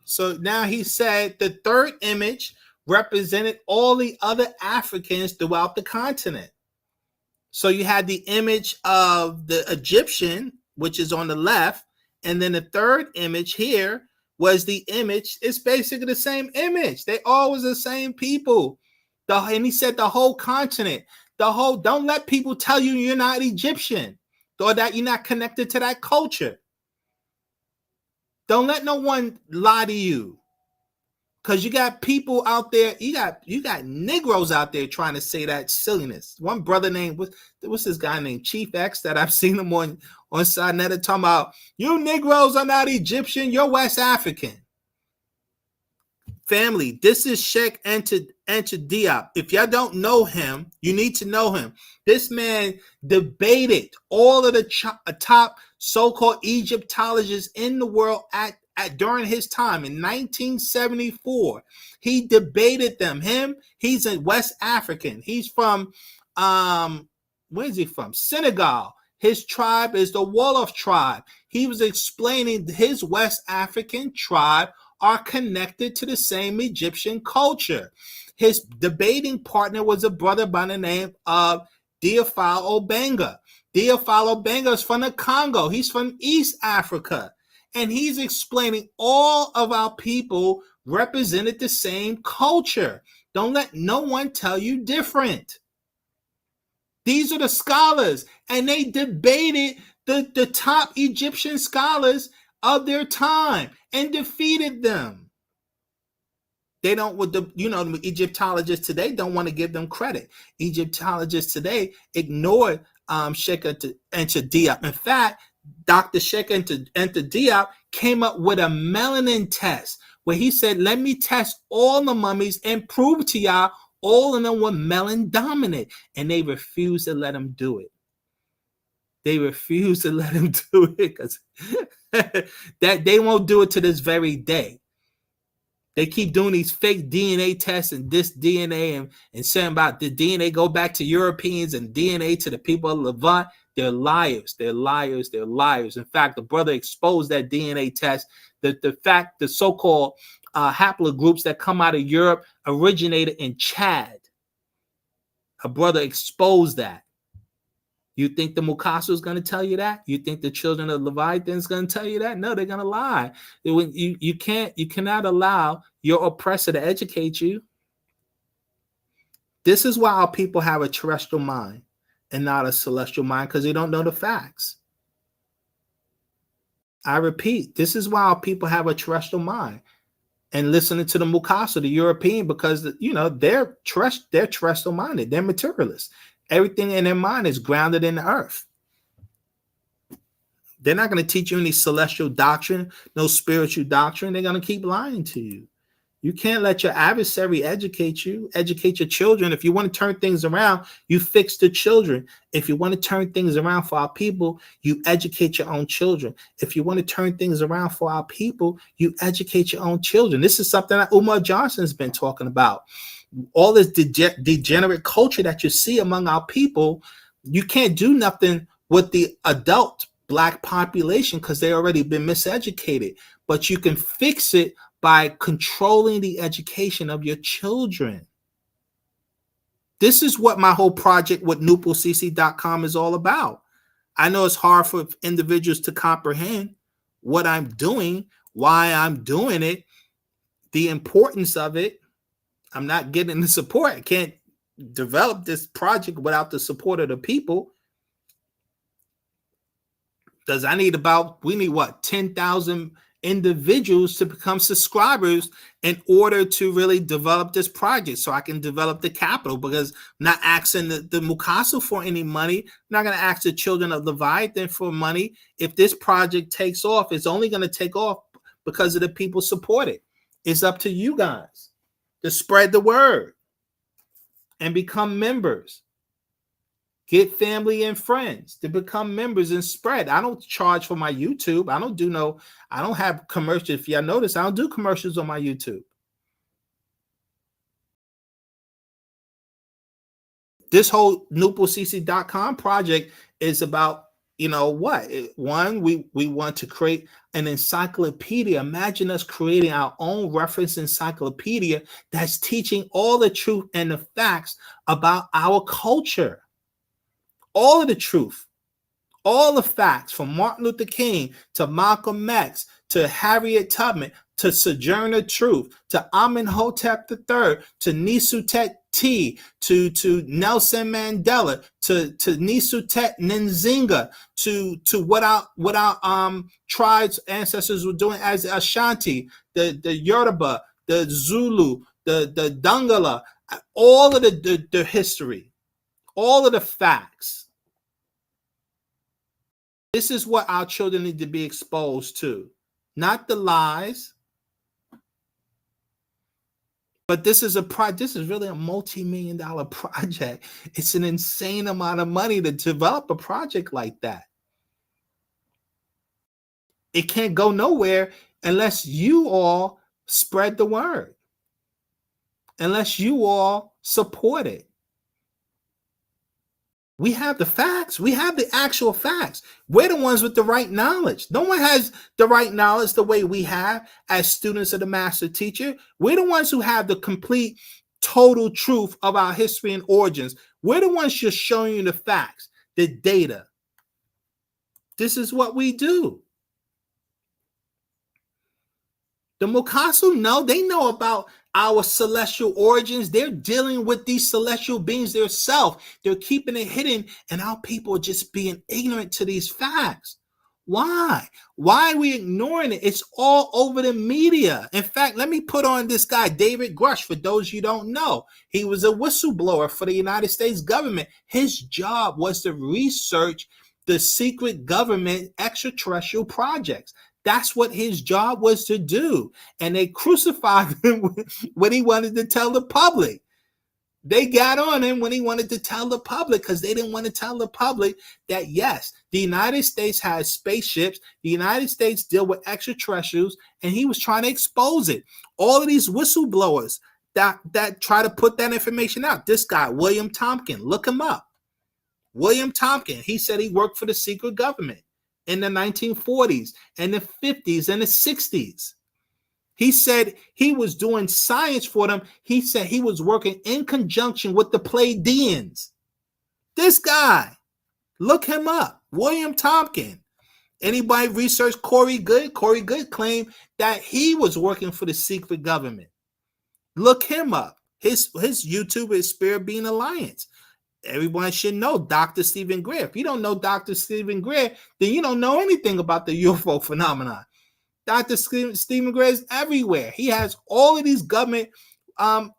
so now he said the third image represented all the other Africans throughout the continent. So you had the image of the Egyptian, which is on the left, and then the third image here was the image. It's basically the same image. They all was the same people. And he said the whole continent. don't let people tell you you're not Egyptian or that you're not connected to that culture. Don't let no one lie to you. Because you got people out there, you got Negroes out there trying to say that silliness. One brother named, what's this guy named Chief X that I've seen him on Sinetta talking about, you Negroes are not Egyptian, you're West African. Family, this is Sheikh Anta Diop. If y'all don't know him, you need to know him. This man debated all of the top so-called Egyptologists in the world during his time in 1974. He debated them. He's a West African. He's from where is he from? Senegal. His tribe is the Wolof tribe. He was explaining his West African tribe are connected to the same Egyptian culture. His debating partner was a brother by the name of Theophile Obenga. Theophile Obenga is from the Congo. He's from East Africa. And he's explaining all of our people represented the same culture. Don't let no one tell you different. These are the scholars, and they debated the top Egyptian scholars of their time and defeated them. They don't, the Egyptologists today don't want to give them credit. Egyptologists today ignored Sheikh Anta Diop. In fact, Dr. Sheikh Anta Diop came up with a melanin test where he said, let me test all the mummies and prove to y'all all of them were melanin dominant. And they refused to let him do it. They refuse to let him do it because that they won't do it to this very day. They keep doing these fake DNA tests and this DNA and saying about the DNA go back to Europeans and DNA to the people of Levant. They're liars. They're liars. They're liars. In fact, the brother exposed that DNA test. The so-called haplogroups that come out of Europe originated in Chad. A brother exposed that. You think the Mukasu is going to tell you that? You think the children of Leviathan is going to tell you that? No, they're going to lie. You cannot allow your oppressor to educate you. This is why our people have a terrestrial mind and not a celestial mind, because they don't know the facts. I repeat, this is why our people have a terrestrial mind and listening to the Mukasu, the European, because they're terrestrial minded, they're materialists. Everything in their mind is grounded in the earth. They're not going to teach you any celestial doctrine, no spiritual doctrine. They're going to keep lying to you. You can't let your adversary educate you, educate your children. If you want to turn things around, you fix the children. If you want to turn things around for our people, you educate your own children. If you want to turn things around for our people, you educate your own children. This is something that Umar Johnson's been talking about. All this degenerate culture that you see among our people, you can't do nothing with the adult Black population because they already been miseducated. But you can fix it by controlling the education of your children. This is what my whole project with nupocc.com is all about. I know it's hard for individuals to comprehend what I'm doing, why I'm doing it, the importance of it. I'm not getting the support. I can't develop this project without the support of the people. Because we need 10,000 individuals to become subscribers in order to really develop this project so I can develop the capital, because I'm not asking the Mukasu for any money. I'm not going to ask the children of Leviathan for money. If this project takes off, it's only going to take off because of the people support it. It's up to you guys to spread the word and become members. Get family and friends to become members and spread. I don't charge for my YouTube. I don't have commercials. If y'all notice, I don't do commercials on my YouTube. This whole nupocc.com project is about, one, we want to create an encyclopedia. Imagine us creating our own reference encyclopedia that's teaching all the truth and the facts about our culture. All of the truth, all the facts, from Martin Luther King to Malcolm X to Harriet Tubman to Sojourner Truth to Amenhotep III to Nesutet T, to Nelson Mandela, to Nisutet Nzinga, to what our tribes ancestors were doing as Ashanti, the Yoruba, the Zulu, the Dangala, all of the history, all of the facts. This is what our children need to be exposed to, not the lies. But this is really a multi-million-dollar project. It's an insane amount of money to develop a project like that. It can't go nowhere unless you all spread the word, unless you all support it. We have the facts. We have the actual facts. We're the ones with the right knowledge. No one has the right knowledge the way we have as students of the master teacher. We're the ones who have the complete, total truth of our history and origins. We're the ones just showing you the facts, the data. This is what we do. The Mukasu they know about our celestial origins. They're dealing with these celestial beings themselves. They're keeping it hidden, and our people are just being ignorant to these facts. Why? Why are we ignoring it? It's all over the media. In fact, let me put on this guy, David Grush, for those you don't know. He was a whistleblower for the United States government. His job was to research the secret government extraterrestrial projects. That's what his job was to do. And they crucified him when he wanted to tell the public. They got on him when he wanted to tell the public because they didn't want to tell the public that, yes, the United States has spaceships. The United States deal with extraterrestrials, and he was trying to expose it. All of these whistleblowers that try to put that information out. This guy, William Tompkins, look him up. William Tompkins, he said he worked for the secret government in the 1940s and the 50s and the 60s. He said he was doing science for them. He said he was working in conjunction with the Pleiadians. This guy, look him up, William Tompkins. Anybody research Corey Goode? Corey Goode claimed that he was working for the secret government. Look him up. His YouTube is Spirit Being Alliance. Everyone should know Dr. Stephen Greer. If you don't know Dr. Stephen Greer, then you don't know anything about the UFO phenomenon. Dr. Stephen Greer is everywhere. He has all of these government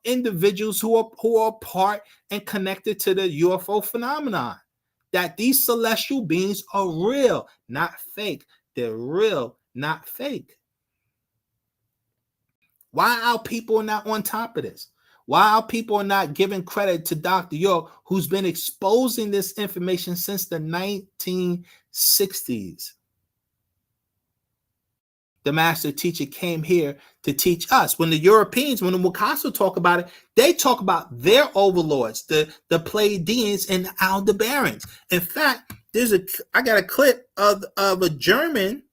individuals who are part and connected to the UFO phenomenon. That these celestial beings are real, not fake. They're real, not fake. Why our people are not on top of this? Why our people are not giving credit to Dr. York, who's been exposing this information since the 1960s? The master teacher came here to teach us. When the Europeans, when the Mukasu talk about it, they talk about their overlords, the Pleiadians and the Aldebarans. In fact, I got a clip of a German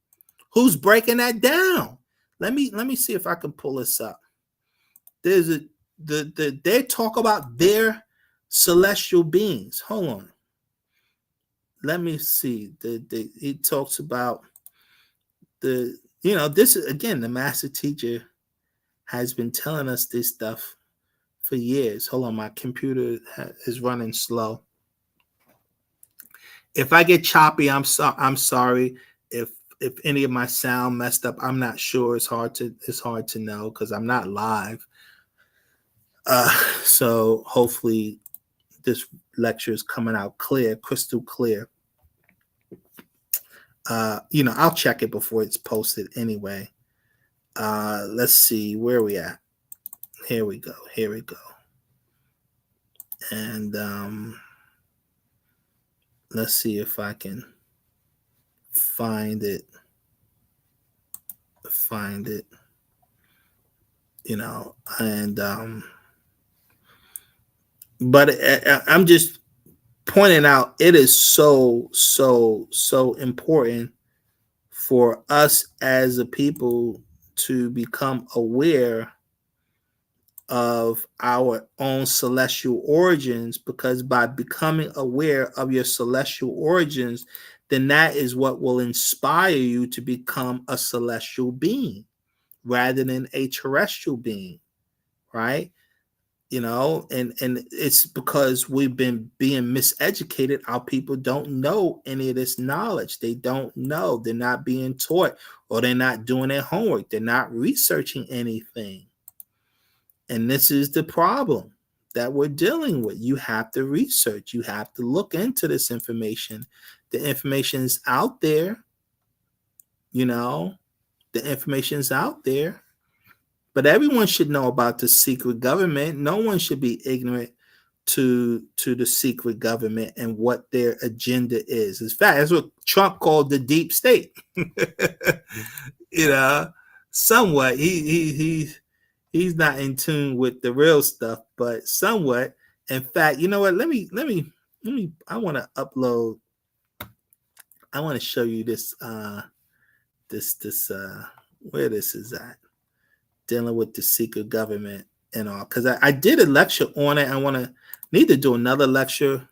who's breaking that down. Let me see if I can pull this up. They talk about their celestial beings. Hold on. Let me see. He talks about this is, again, the master teacher has been telling us this stuff for years. Hold on, my computer is running slow. If I get choppy, I'm sorry. If any of my sound messed up, I'm not sure. It's hard to know because I'm not live. So hopefully this lecture is coming out clear, crystal clear. I'll check it before it's posted anyway. Let's see, where are we at? Here we go. And let's see if I can find it. But I'm just pointing out it is so important for us as a people to become aware of our own celestial origins, because by becoming aware of your celestial origins, then that is what will inspire you to become a celestial being rather than a terrestrial being, right? you know, and it's because we've been being miseducated. Our people don't know any of this knowledge. They don't know. They're not being taught, or they're not doing their homework. They're not researching anything. And this is the problem that we're dealing with. You have to research. You have to look into this information. The information is out there. You know, the information is out there. But everyone should know about the secret government. No one should be ignorant to the secret government and what their agenda is. In fact, that's what Trump called the deep state. You know, somewhat. He's not in tune with the real stuff, but somewhat. In fact, you know what? Let me. I want to upload. I want to show you this. Where this is at. Dealing with the secret government and all, because I did a lecture on it. I need to do another lecture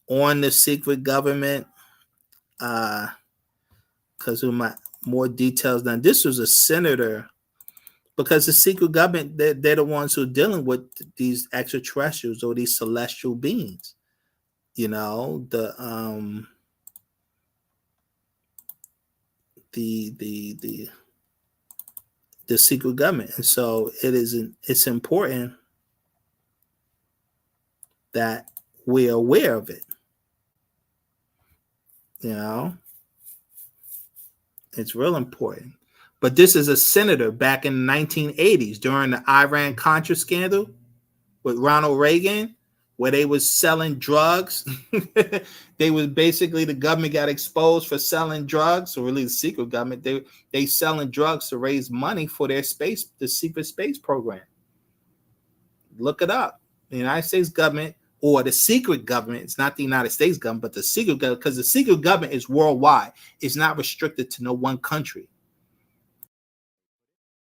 on the secret government, because of my more details. Now, this was a senator, because the secret government, they're the ones who are dealing with these extraterrestrials or these celestial beings. You know, the secret government. And so it's important that we're aware of it. You know, it's real important. But this is a senator back in the 1980s during the Iran-Contra scandal with Ronald Reagan, where they was selling drugs. They was basically, the government got exposed for selling drugs, or really the secret government. They selling drugs to raise money for their the secret space program. Look it up. The United States government, or the secret government, it's not the United States government, but the secret government, because the secret government is worldwide. It's not restricted to no one country.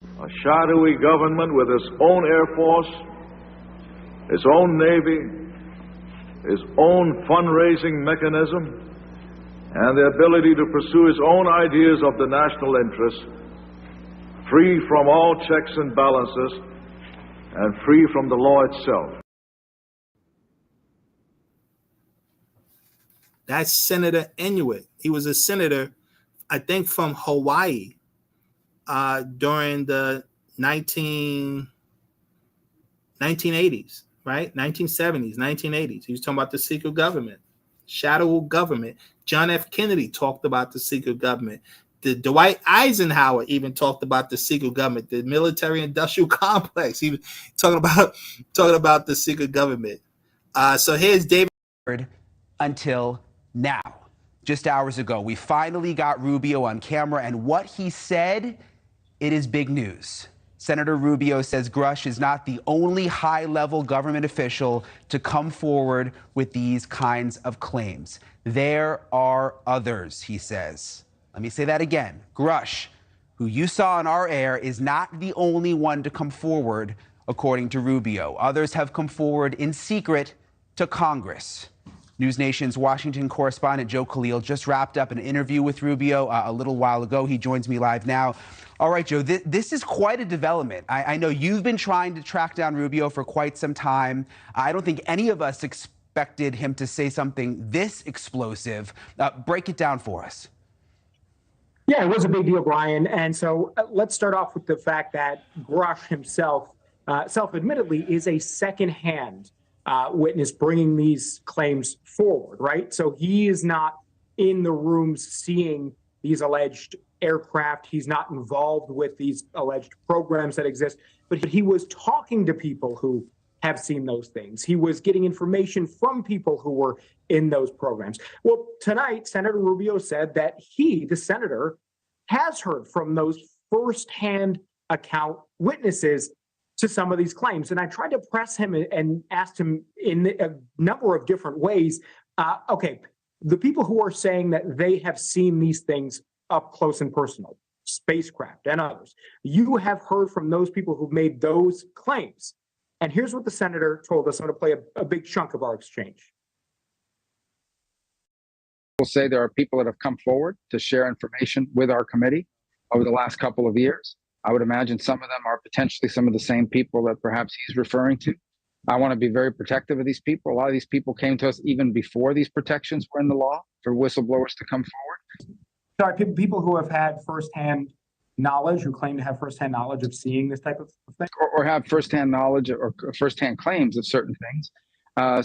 A shadowy government with its own Air Force, its own Navy, its own fundraising mechanism, and the ability to pursue its own ideas of the national interest, free from all checks and balances, and free from the law itself. That's Senator Inuit. He was a senator, I think, from Hawaii during the 1980s. Right? 1970s, 1980s. He was talking about the secret government, shadow government. John F. Kennedy talked about the secret government. The Dwight Eisenhower even talked about the secret government, the military-industrial complex. He was talking about the secret government. So here's David. Until now. Just hours ago, we finally got Rubio on camera, and what he said, it is big news. Senator Rubio says Grush is not the only high-level government official to come forward with these kinds of claims. There are others, he says. Let me say that again. Grush, who you saw on our air, is not the only one to come forward, according to Rubio. Others have come forward in secret to Congress. News Nation's Washington correspondent Joe Khalil just wrapped up an interview with Rubio a little while ago. He joins me live now. All right, Joe, this is quite a development. I know you've been trying to track down Rubio for quite some time. I don't think any of us expected him to say something this explosive. Break it down for us. Yeah, it was a big deal, Brian. And so let's start off with the fact that Grush himself, self-admittedly, is a secondhand witness bringing these claims forward, right? So he is not in the rooms seeing these alleged aircraft. He's not involved with these alleged programs that exist, but he was talking to people who have seen those things. He was getting information from people who were in those programs. Well, tonight, Senator Rubio said that he, the senator, has heard from those firsthand account witnesses to some of these claims. And I tried to press him and asked him in a number of different ways. Okay, the people who are saying that they have seen these things up close and personal, spacecraft and others, you have heard from those people who made those claims. And here's what the senator told us. I'm going to play a big chunk of our exchange. We'll say there are people that have come forward to share information with our committee over the last couple of years. I would imagine some of them are potentially some of the same people that perhaps he's referring to. I want to be very protective of these people. A lot of these people came to us even before these protections were in the law for whistleblowers to come forward. Sorry, people who have had firsthand knowledge, who claim to have firsthand knowledge of seeing this type of thing? Or have firsthand knowledge or firsthand claims of certain things.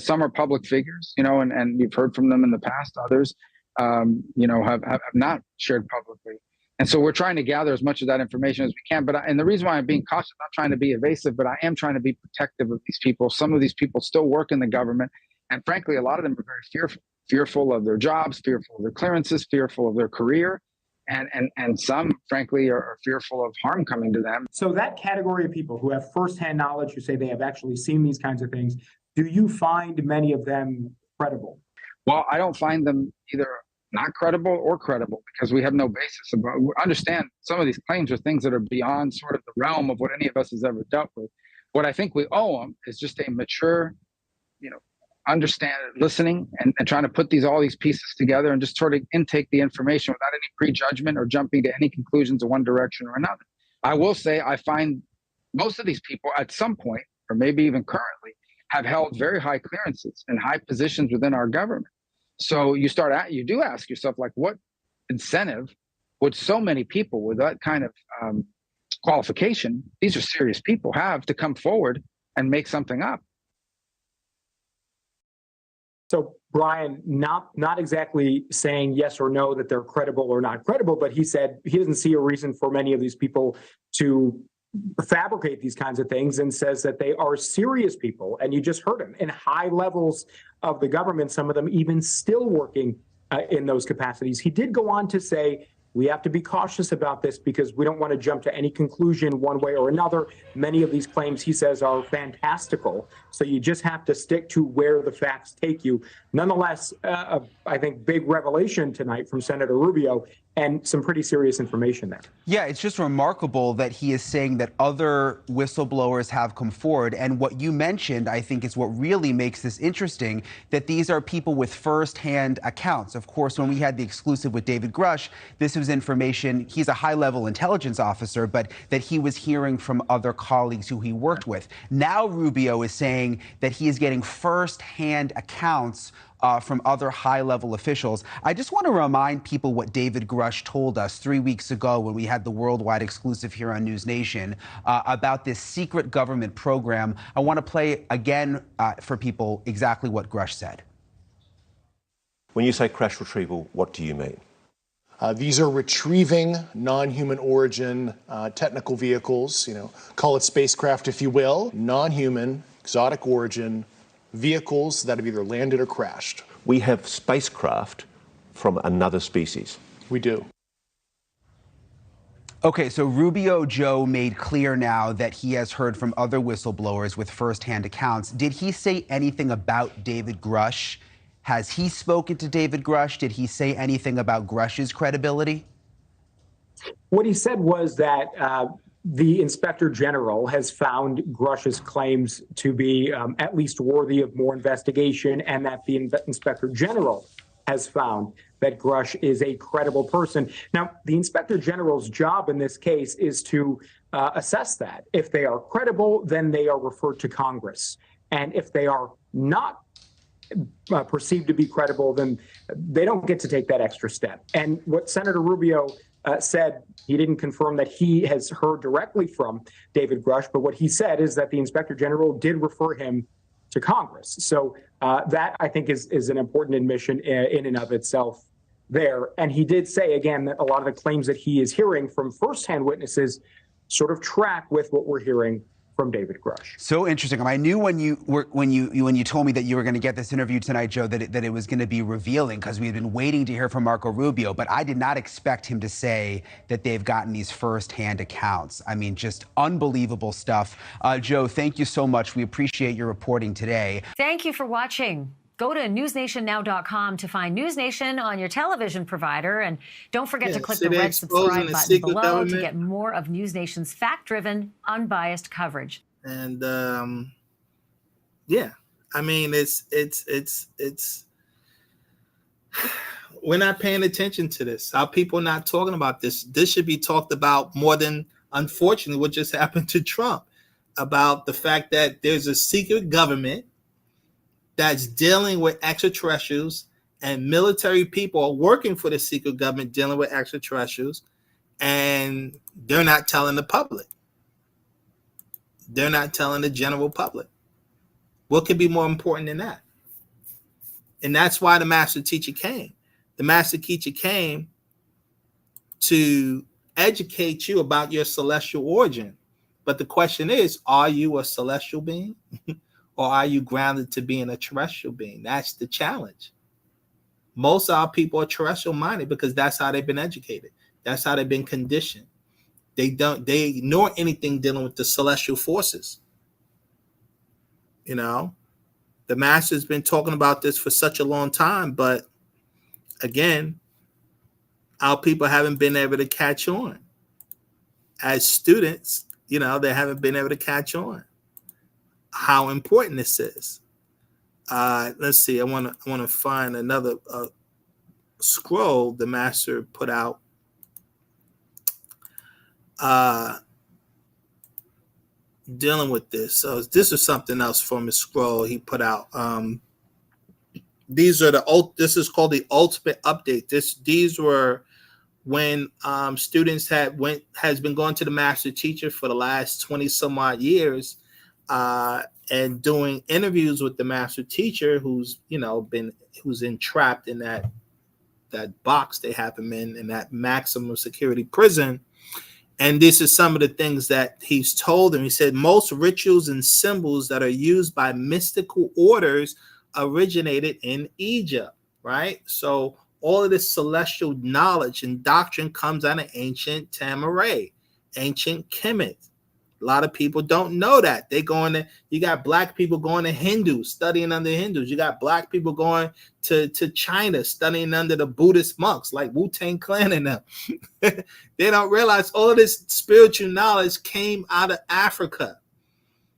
Some are public figures, and we've heard from them in the past. Others, have not shared publicly. And so we're trying to gather as much of that information as we can. And the reason why I'm being cautious, I'm not trying to be evasive, but I am trying to be protective of these people. Some of these people still work in the government. And frankly, a lot of them are very fearful of their jobs, fearful of their clearances, fearful of their career. And some, frankly, are fearful of harm coming to them. So that category of people who have firsthand knowledge, who say they have actually seen these kinds of things, do you find many of them credible? Well, I don't find them either not credible or credible because we have no basis. Understand some of these claims are things that are beyond sort of the realm of what any of us has ever dealt with. What I think we owe them is just a mature, understand, listening and trying to put all these pieces together and just sort of intake the information without any prejudgment or jumping to any conclusions in one direction or another. I will say I find most of these people at some point, or maybe even currently, have held very high clearances and high positions within our government. So you do ask yourself, like, what incentive would so many people with that kind of qualification, these are serious people, have to come forward and make something up? So Brian, not exactly saying yes or no that they're credible or not credible, but he said he doesn't see a reason for many of these people to fabricate these kinds of things, and says that they are serious people. And you just heard him, in high levels of the government, some of them even still working in those capacities. He did go on to say, we have to be cautious about this because we don't want to jump to any conclusion one way or another. Many of these claims, he says, are fantastical. So you just have to stick to where the facts take you. Nonetheless, I think big revelation tonight from Senator Rubio, and some pretty serious information there. Yeah, it's just remarkable that he is saying that other whistleblowers have come forward. And what you mentioned, I think, is what really makes this interesting, that these are people with firsthand accounts. Of course, when we had the exclusive with David Grush, this was information, he's a high-level intelligence officer, but that he was hearing from other colleagues who he worked with. Now Rubio is saying that he is getting firsthand accounts from other high-level officials. I just want to remind people what David Grush told us 3 weeks ago when we had the worldwide exclusive here on News Nation about this secret government program. I want to play again for people exactly what Grush said. When you say crash retrieval, what do you mean? These are retrieving non-human origin technical vehicles, call it spacecraft if you will, non-human, exotic origin vehicles that have either landed or crashed. We have spacecraft from another species. We do. Okay, so Rubio Joe made clear now that he has heard from other whistleblowers with firsthand accounts. Did he say anything about David Grush? Has he spoken to David Grush? Did he say anything about Grush's credibility? What he said was that the Inspector General has found Grush's claims to be at least worthy of more investigation, and that the Inspector General has found that Grush is a credible person. Now, the Inspector General's job in this case is to assess that. If they are credible, then they are referred to Congress. And if they are not perceived to be credible, then they don't get to take that extra step. And what Senator Rubio said, he didn't confirm that he has heard directly from David Grush, but what he said is that the Inspector General did refer him to Congress. So that, I think, is an important admission in and of itself there. And he did say, again, that a lot of the claims that he is hearing from firsthand witnesses sort of track with what we're hearing from David Grush. So interesting. I knew when you told me that you were going to get this interview tonight, Joe, that it was going to be revealing, because we had been waiting to hear from Marco Rubio, but I did not expect him to say that they've gotten these firsthand accounts. I mean, just unbelievable stuff. Joe, thank you so much. We appreciate your reporting today. Thank you for watching. Go to newsnationnow.com to find News Nation on your television provider. And don't forget to click the red subscribe button below to get more of News Nation's fact-driven, unbiased coverage. And yeah, I mean, it's we're not paying attention to this. Our people are not talking about this. This should be talked about more than, unfortunately, what just happened to Trump. about the fact that there's a secret government that's dealing with extraterrestrials, and military people are working for the secret government dealing with extraterrestrials, and they're not telling the public. They're not telling the general public. What could be more important than that? And that's why the master teacher came. The master teacher came to educate you about your celestial origin. But the question is, are you a celestial being or are you grounded to being a terrestrial being? That's the challenge. Most of our people are terrestrial minded because that's how they've been educated. That's how they've been conditioned. They ignore anything dealing with the celestial forces. You know, the master's been talking about this for such a long time, but again, our people haven't been able to catch on. As students, you know, they haven't been able to catch on how important this is. Let's see. I want to find another scroll the master put out. Dealing with this. So this is something else from his scroll he put out. This is called the ultimate update. These were when students has been going to the master teacher for the last 20 some odd years, and doing interviews with the master teacher who's entrapped in that box they have him in that maximum security prison. And this is some of the things that he's told them. He said most rituals and symbols that are used by mystical orders originated in Egypt, right? So all of this celestial knowledge and doctrine comes out of ancient Tamaray, ancient Kemet. A lot of people don't know that. You got black people going to Hindus, studying under Hindus. You got black people going to China, studying under the Buddhist monks like Wu-Tang Clan and them. They don't realize all of this spiritual knowledge came out of Africa.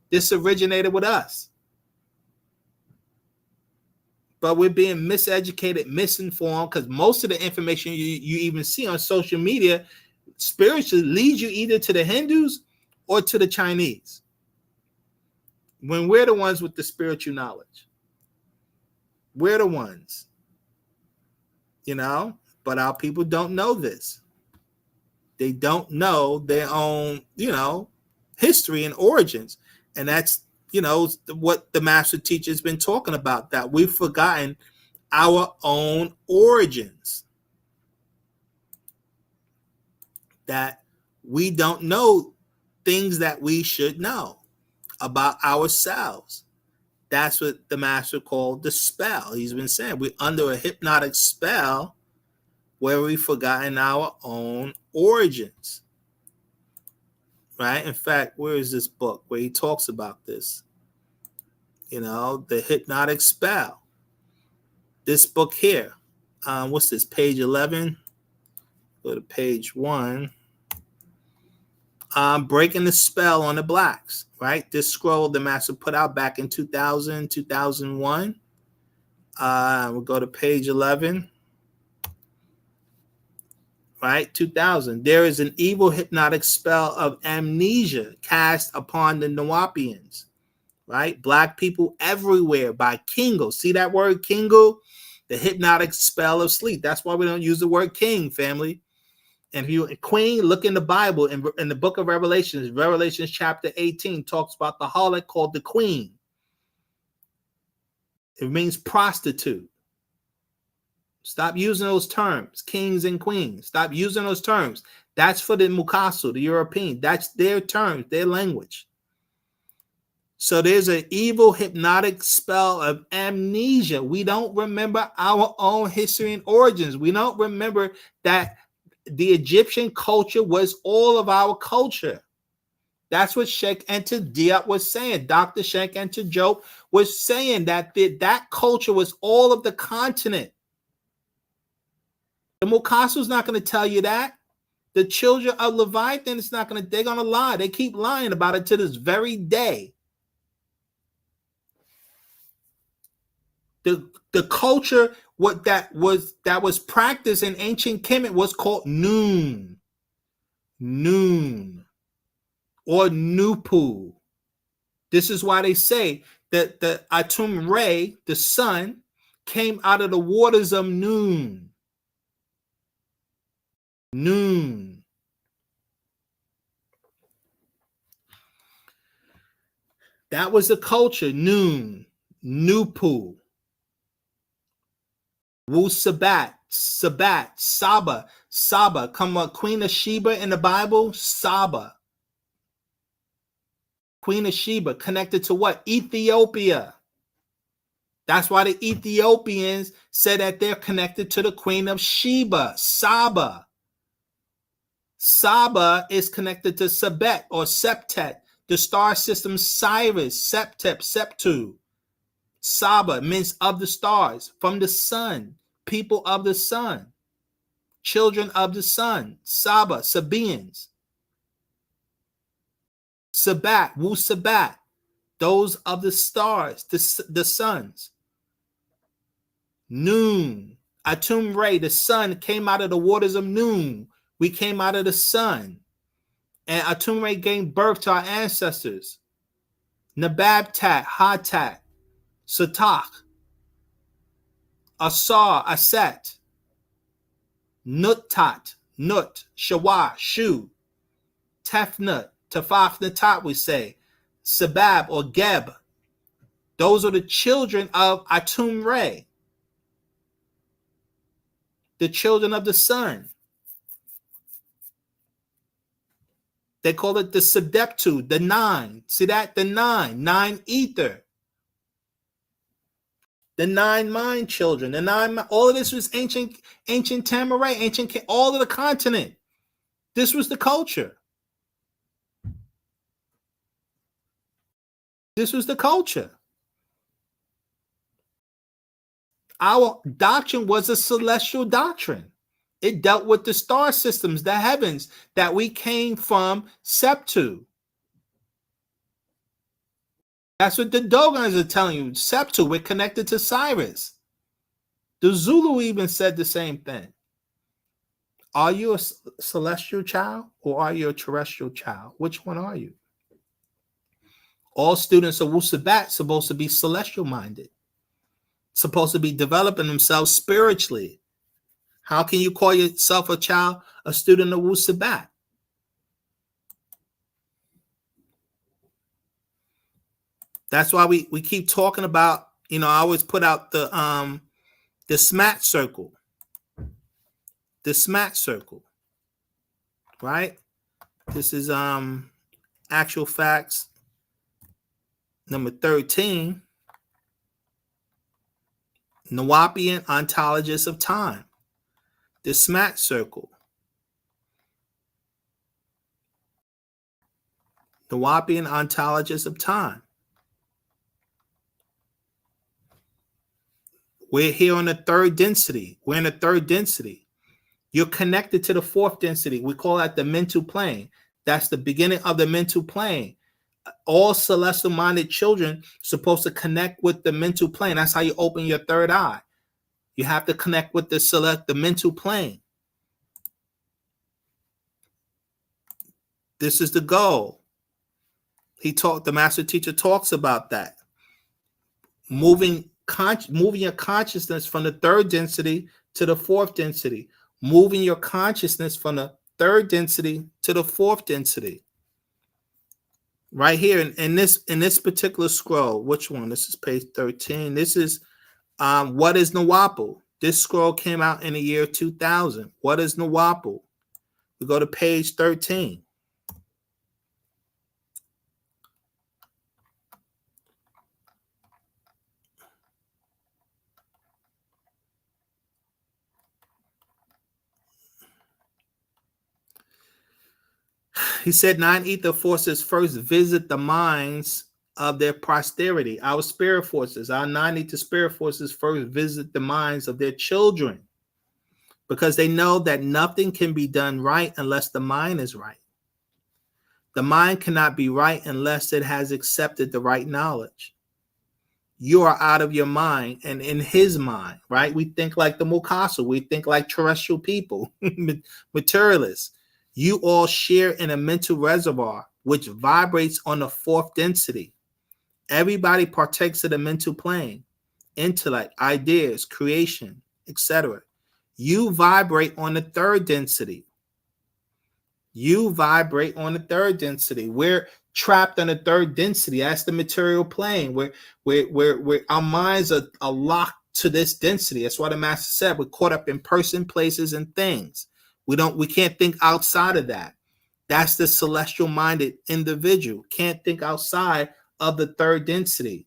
This originated with us. But we're being miseducated, misinformed, because most of the information you even see on social media spiritually leads you either to the Hindus or to the Chinese, when we're the ones with the spiritual knowledge. We're the ones, but our people don't know this. They don't know their own, history and origins. And that's, what the master teacher has been talking about, that we've forgotten our own origins, that we don't know things that we should know about ourselves. That's what the master called the spell. He's been saying we're under a hypnotic spell where we've forgotten our own origins, right? In fact, where is this book where he talks about this? The hypnotic spell. This book here. What's this, page 11? Go to page 1. Breaking the spell on the blacks, right? This scroll the master put out back in 2000, 2001. We'll go to page 11. Right, 2000. There is an evil hypnotic spell of amnesia cast upon the Nawapians, right? Black people everywhere by Kingo. See that word, Kingo? The hypnotic spell of sleep. That's why we don't use the word king, family. And if you queen, look in the Bible, in the book of Revelations chapter 18 talks about the harlot called the queen. It means prostitute. Stop using those terms, kings and queens. Stop using those terms. That's for the Mukasu, the European. That's their terms, their language. So there's an evil hypnotic spell of amnesia. We don't remember our own history and origins. We don't remember that the Egyptian culture was all of our culture. That's what Sheikh Enter Diop was saying. Dr. Sheikh Enter Diop was saying that that culture was all of the continent. The Mukasu is not going to tell you that. The children of Leviathan is not going to, they're going to lie. They keep lying about it to this very day. The culture that was practiced in ancient Kemet was called Noon or Nupu. This is why they say that the Atum Re, the sun, came out of the waters of noon. Noon. That was the culture. Noon. Nupu. Wu-Sabat. Sabat. Saba. Saba. Come on, Queen of Sheba in the Bible? Saba. Queen of Sheba connected to what? Ethiopia. That's why the Ethiopians said that they're connected to the Queen of Sheba, Saba. Saba is connected to Sabet or Septet, the star system Sirius, Septet, Septu. Saba means of the stars, from the sun, people of the sun, children of the sun, Saba, Sabaeans. Sabat, Wu-Sabat, those of the stars, the suns. Noon, Atum Re, the sun came out of the waters of noon. We came out of the sun. And Atum Re gave birth to our ancestors. Nababtat, Hatat, Satak, Asar, Aset, Nuttat, Nut, Shawa, Shu, Tefnut, Tafafnatat, we say, Sabab or Geb. Those are the children of Atum Re, the children of the sun. They call it the Sedeptu, the nine. See that? The nine ether. The 9 mind children. The 9, all of this was ancient Tamaray, all of the continent. This was the culture. This was the culture. Our doctrine was a celestial doctrine. It dealt with the star systems, the heavens that we came from Septu. That's what the Dogons are telling you. Septu, we're connected to Sirius. The Zulu even said the same thing. Are you a celestial child or are you a terrestrial child? Which one are you? All students of Wu-Sabat supposed to be celestial minded, supposed to be developing themselves spiritually. How can you call yourself a child, a student of Wu-Sabat? That's why we keep talking about, I always put out the SMAT circle. The SMAT circle. Right? This is actual facts number 13. Nawapian ontologists of time. The SMAT circle. Nawapian ontologists of time. We're here on the 3rd density. We're in the 3rd density. You're connected to the 4th density. We call that the mental plane. That's the beginning of the mental plane. All celestial minded children supposed to connect with the mental plane. That's how you open your 3rd eye. You have to connect with the mental plane. This is the goal. The master teacher talks about that. Moving your consciousness from the 3rd density to the 4th density. Moving your consciousness from the 3rd density to the 4th density. Right here in this particular scroll, which one? This is page 13. This is what is Nawapu? This scroll came out in the year 2000. What is Nawapu? We go to page 13. He said 9 ether forces first visit the minds of their posterity. Our spirit forces, our 9 ether spirit forces first visit the minds of their children because they know that nothing can be done right unless the mind is right. The mind cannot be right unless it has accepted the right knowledge. You are out of your mind and in his mind, right? We think like the Mukasa. We think like terrestrial people, materialists. You all share in a mental reservoir which vibrates on the 4th density. Everybody partakes of the mental plane, intellect, ideas, creation, etc. You vibrate on the third density. You vibrate on the third density. We're trapped on the third density. That's the material plane where our minds are locked to this density. That's why the master said we're caught up in person, places, and things. We can't think outside of that. That's the celestial minded individual. Can't think outside of the third density.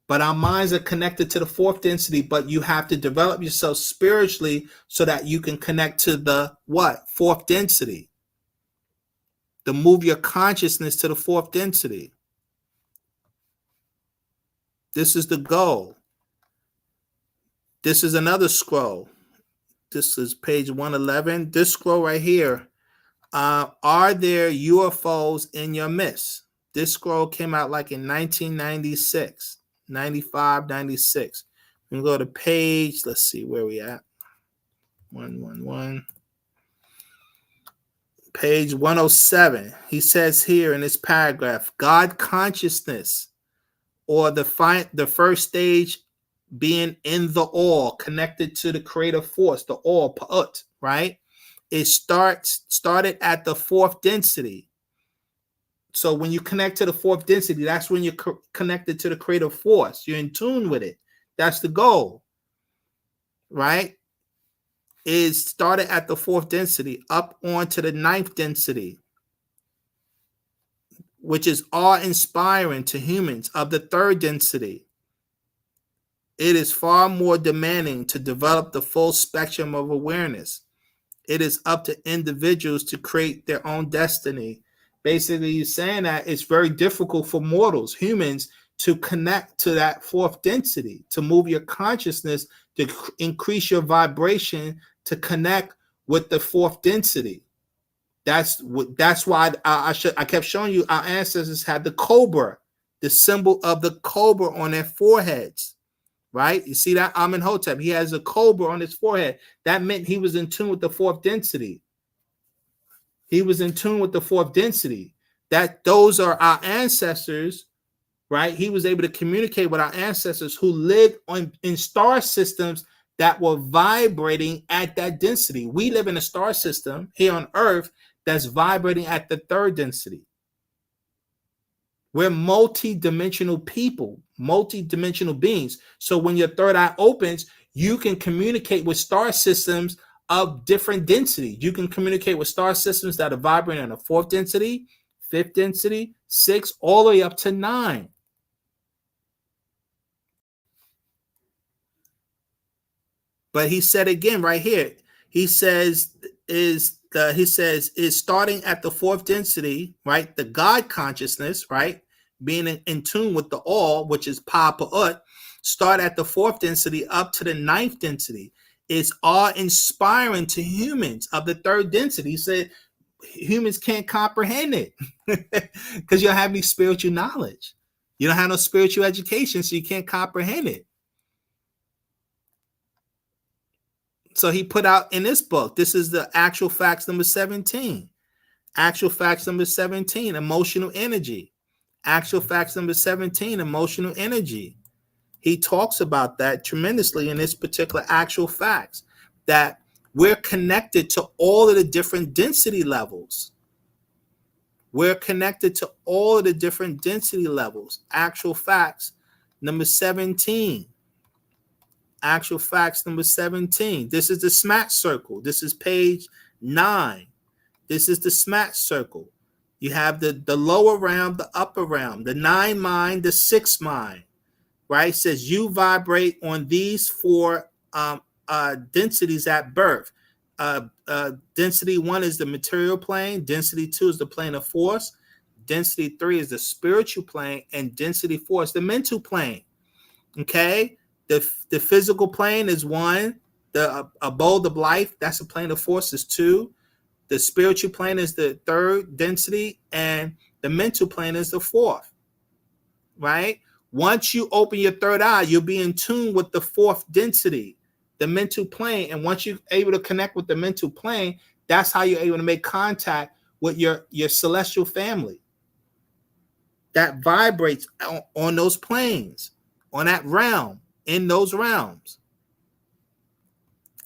But our minds are connected to the fourth density, but you have to develop yourself spiritually so that you can connect to the what? Fourth density. To move your consciousness to the fourth density. This is the goal. This is another scroll. This is page 111. This scroll right here. Are there UFOs in your midst? This scroll came out like in 1996, 95, 96. We can go to page, let's see where we at. 111. Page 107. He says here in this paragraph, God consciousness, or the first stage being in the all, connected to the creative force, the all, pa'ut, right? It started at the fourth density. So when you connect to the fourth density, that's when you're connected to the creative force. You're in tune with it. That's the goal, right? It started at the fourth density, up on to the ninth density, which is awe-inspiring to humans of the third density. It is far more demanding to develop the full spectrum of awareness. It is up to individuals to create their own destiny. Basically, you're saying that it's very difficult for mortals, humans, to connect to that fourth density, to move your consciousness, to increase your vibration, to connect with the fourth density. That's why I kept showing you our ancestors had the cobra, the symbol of the cobra on their foreheads. Right? You see that? Amenhotep, he has a cobra on his forehead. That meant he was in tune with the fourth density. He was in tune with the fourth density. Those are our ancestors, right? He was able to communicate with our ancestors who lived in star systems that were vibrating at that density. We live in a star system here on Earth that's vibrating at the third density. We're multi-dimensional people, multi-dimensional beings. So when your third eye opens, you can communicate with star systems of different density. You can communicate with star systems that are vibrating on the fourth density, fifth density, 6, all the way up to 9. But he said again right here, he says is starting at the fourth density, right? The God consciousness, right? Being in tune with the all, which is Pa-Pa'ut, start at the fourth density up to the ninth density. It's awe-inspiring to humans of the third density. He said humans can't comprehend it because you don't have any spiritual knowledge. You don't have no spiritual education, so you can't comprehend it. So he put out in this book, this is the actual facts number 17. Actual facts number 17, emotional energy. Actual facts number 17, emotional energy. He talks about that tremendously in this particular actual facts, that we're connected to all of the different density levels. We're connected to all of the different density levels. Actual facts number 17. Actual facts number 17. This is the SMAT circle. This is page 9. This is the SMAT circle. You have the lower realm, the upper realm, the 9 mind, the 6 mind, right? It says you vibrate on these 4 densities at birth. Density 1 is the material plane. Density 2 is the plane of force. Density 3 is the spiritual plane. And density 4 is the mental plane. Okay? The physical plane is 1. The abode of life, that's the plane of force, is 2. The spiritual plane is the 3rd density, and the mental plane is the 4th, right? Once you open your 3rd eye, you'll be in tune with the 4th density, the mental plane. And once you're able to connect with the mental plane, that's how you're able to make contact with your celestial family. that vibrates on those planes, on that realm, in those realms.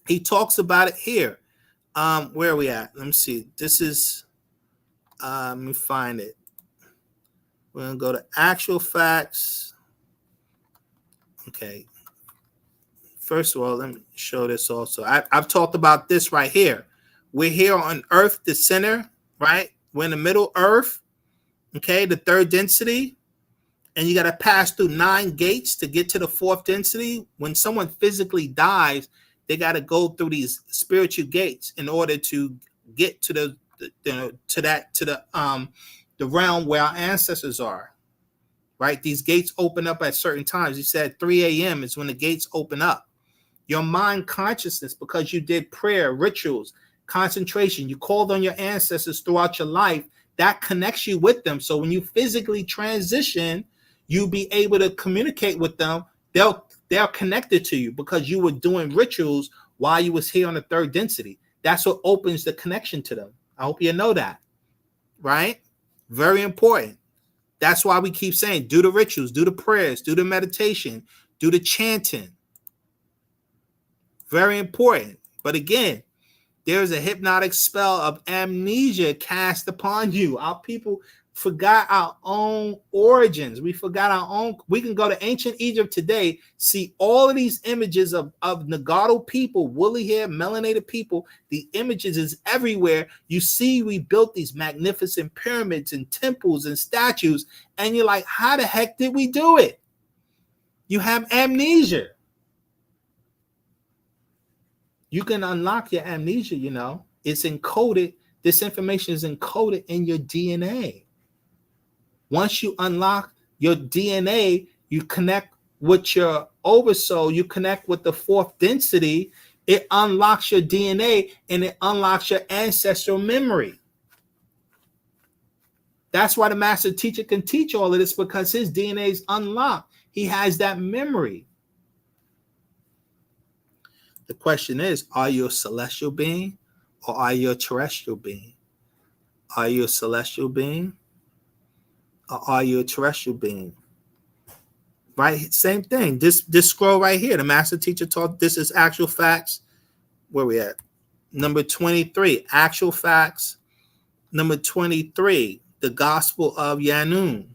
He talks about it here. Where are we at? Let me see. This is, let me find it. We're going to go to actual facts. Okay. First of all, let me show this also. I've talked about this right here. We're here on Earth, the center, right? We're in the middle Earth, okay, the third density. And you got to pass through 9 gates to get to the 4th density. When someone physically dies, they got to go through these spiritual gates in order to get to the realm where our ancestors are, right? These gates open up at certain times. He said 3 a.m. is when the gates open up. Your mind consciousness, because you did prayer, rituals, concentration, you called on your ancestors throughout your life, that connects you with them. So when you physically transition, you'll be able to communicate with them. They're connected to you because you were doing rituals while you was here on the 3rd density. That's what opens the connection to them. I hope you know that, right? Very important. That's why we keep saying, do the rituals, do the prayers, do the meditation, do the chanting. Very important. But again, there's a hypnotic spell of amnesia cast upon you. Our people forgot our own origins. We forgot our own. We can go to ancient Egypt today, see all of these images of Nagato people, woolly hair, melanated people. The images is everywhere. You see, we built these magnificent pyramids and temples and statues, and you're like, how the heck did we do it? You have amnesia. You can unlock your amnesia, you know. It's encoded. This information is encoded in your DNA. Once you unlock your DNA, you connect with your oversoul, you connect with the 4th density, it unlocks your DNA and it unlocks your ancestral memory. That's why the master teacher can teach all of this, because his DNA is unlocked. He has that memory. The question is, are you a celestial being or are you a terrestrial being? Are you a celestial being or are you a terrestrial being? Right? Same thing. This scroll right here, the master teacher taught, this is actual facts. Where we at? Number 23, actual facts. Number 23, the gospel of Yanun,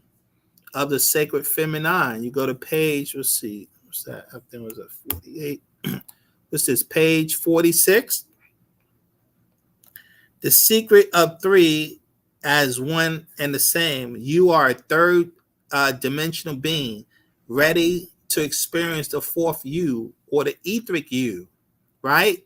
of the sacred feminine. You go to page, let's see, what's that? I think it was at 48. This is page 46. The secret of 3 as one and the same. You are a 3rd dimensional being, ready to experience the 4th you or the etheric you, right?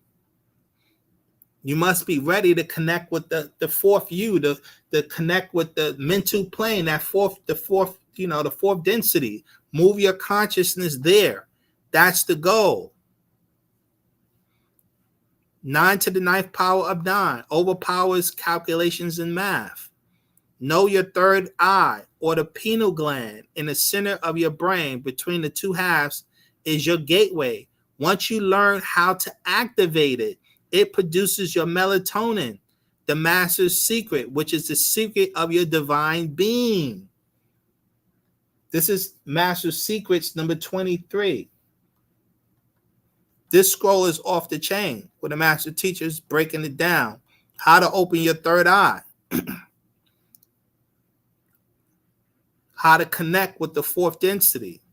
You must be ready to connect with the 4th you, to connect with the mental plane, the 4th density. Move your consciousness there. That's the goal. 9 to the 9th power of 9 overpowers calculations in math. Know your 3rd eye, or the pineal gland in the center of your brain between the 2 halves, is your gateway. Once you learn how to activate it, it produces your melatonin, the master's secret, which is the secret of your divine being. This is Master Secrets number 23. This scroll is off the chain, where the master teacher's breaking it down. How to open your 3rd eye. How to connect with the 4th density.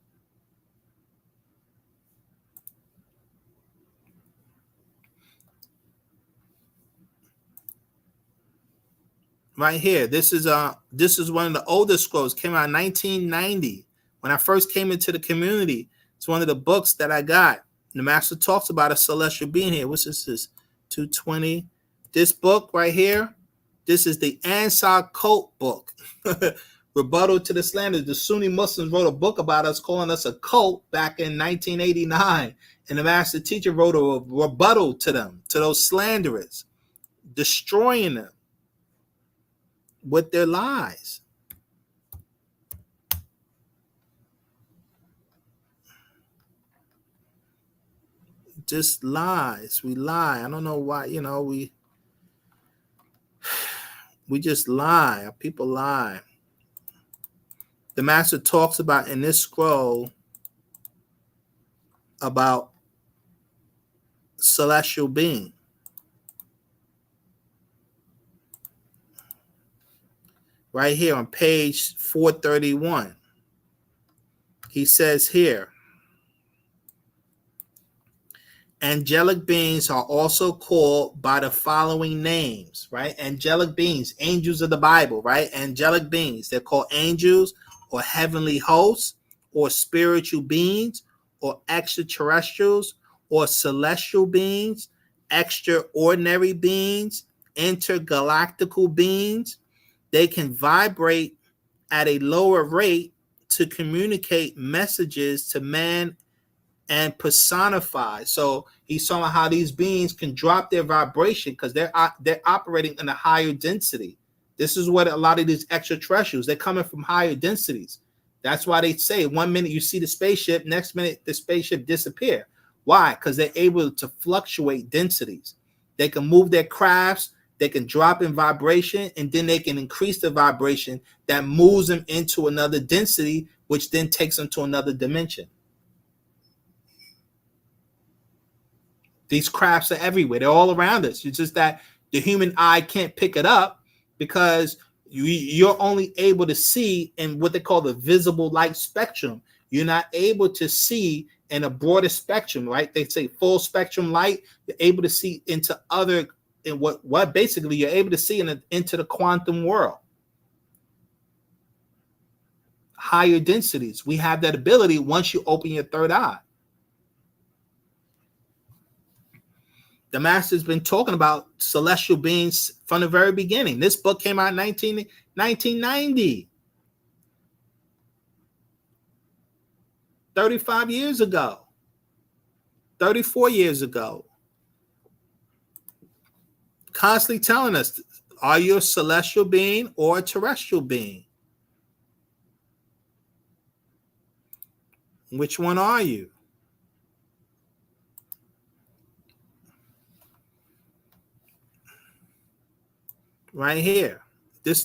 Right here. This is one of the oldest scrolls. Came out in 1990. When I first came into the community, it's one of the books that I got. The master talks about a celestial being here. What's this? 220. This book right here, this is the Ansar cult book. Rebuttal to the Slanders. The Sunni Muslims wrote a book about us, calling us a cult back in 1989. And the master teacher wrote a rebuttal to them, to those slanderers, destroying them with their lies. Just lies. We lie. I don't know why, we just lie. People lie. the master talks about in this scroll about celestial being. Right here on page 431. He says here, angelic beings are also called by the following names, right? Angelic beings, angels of the Bible, right? Angelic beings, they're called angels or heavenly hosts or spiritual beings or extraterrestrials or celestial beings, extraordinary beings, intergalactical beings. They can vibrate at a lower rate to communicate messages to man and personify. So he's talking about how these beings can drop their vibration because they're operating in a higher density. This is what a lot of these extraterrestrials, they're coming from higher densities. That's why they say 1 minute you see the spaceship, next minute the spaceship disappear. Why? Because they're able to fluctuate densities. They can move their crafts, they can drop in vibration, and then they can increase the vibration that moves them into another density, which then takes them to another dimension. These crafts are everywhere. They're all around us. It's just that the human eye can't pick it up because you're only able to see in what they call the visible light spectrum. You're not able to see in a broader spectrum, right? They say full spectrum light. You're able to see into other, in what basically you're able to see into the quantum world. Higher densities. We have that ability once you open your third eye. The master's been talking about celestial beings from the very beginning. This book came out in 1990. 35 years ago. 34 years ago. Constantly telling us, are you a celestial being or a terrestrial being? Which one are you? Right here, this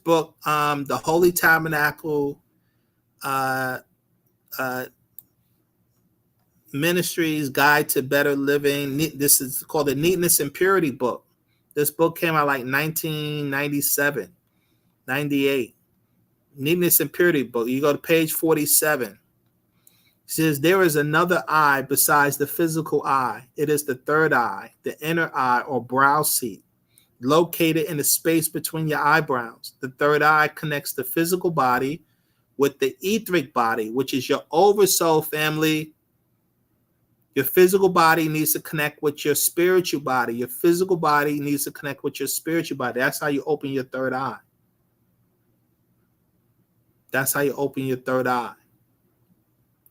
book, the Holy Tabernacle Ministries Guide to Better Living. This is called the Neatness and Purity book. This book came out like 1997, 98. Neatness and Purity book. You go to page 47. It says, there is another eye besides the physical eye. It is the third eye, the inner eye or brow seat, located in the space between your eyebrows. The third eye connects the physical body with the etheric body, which is your oversoul, family. Your physical body needs to connect with your spiritual body. Your physical body needs to connect with your spiritual body. That's how you open your third eye. That's how you open your third eye.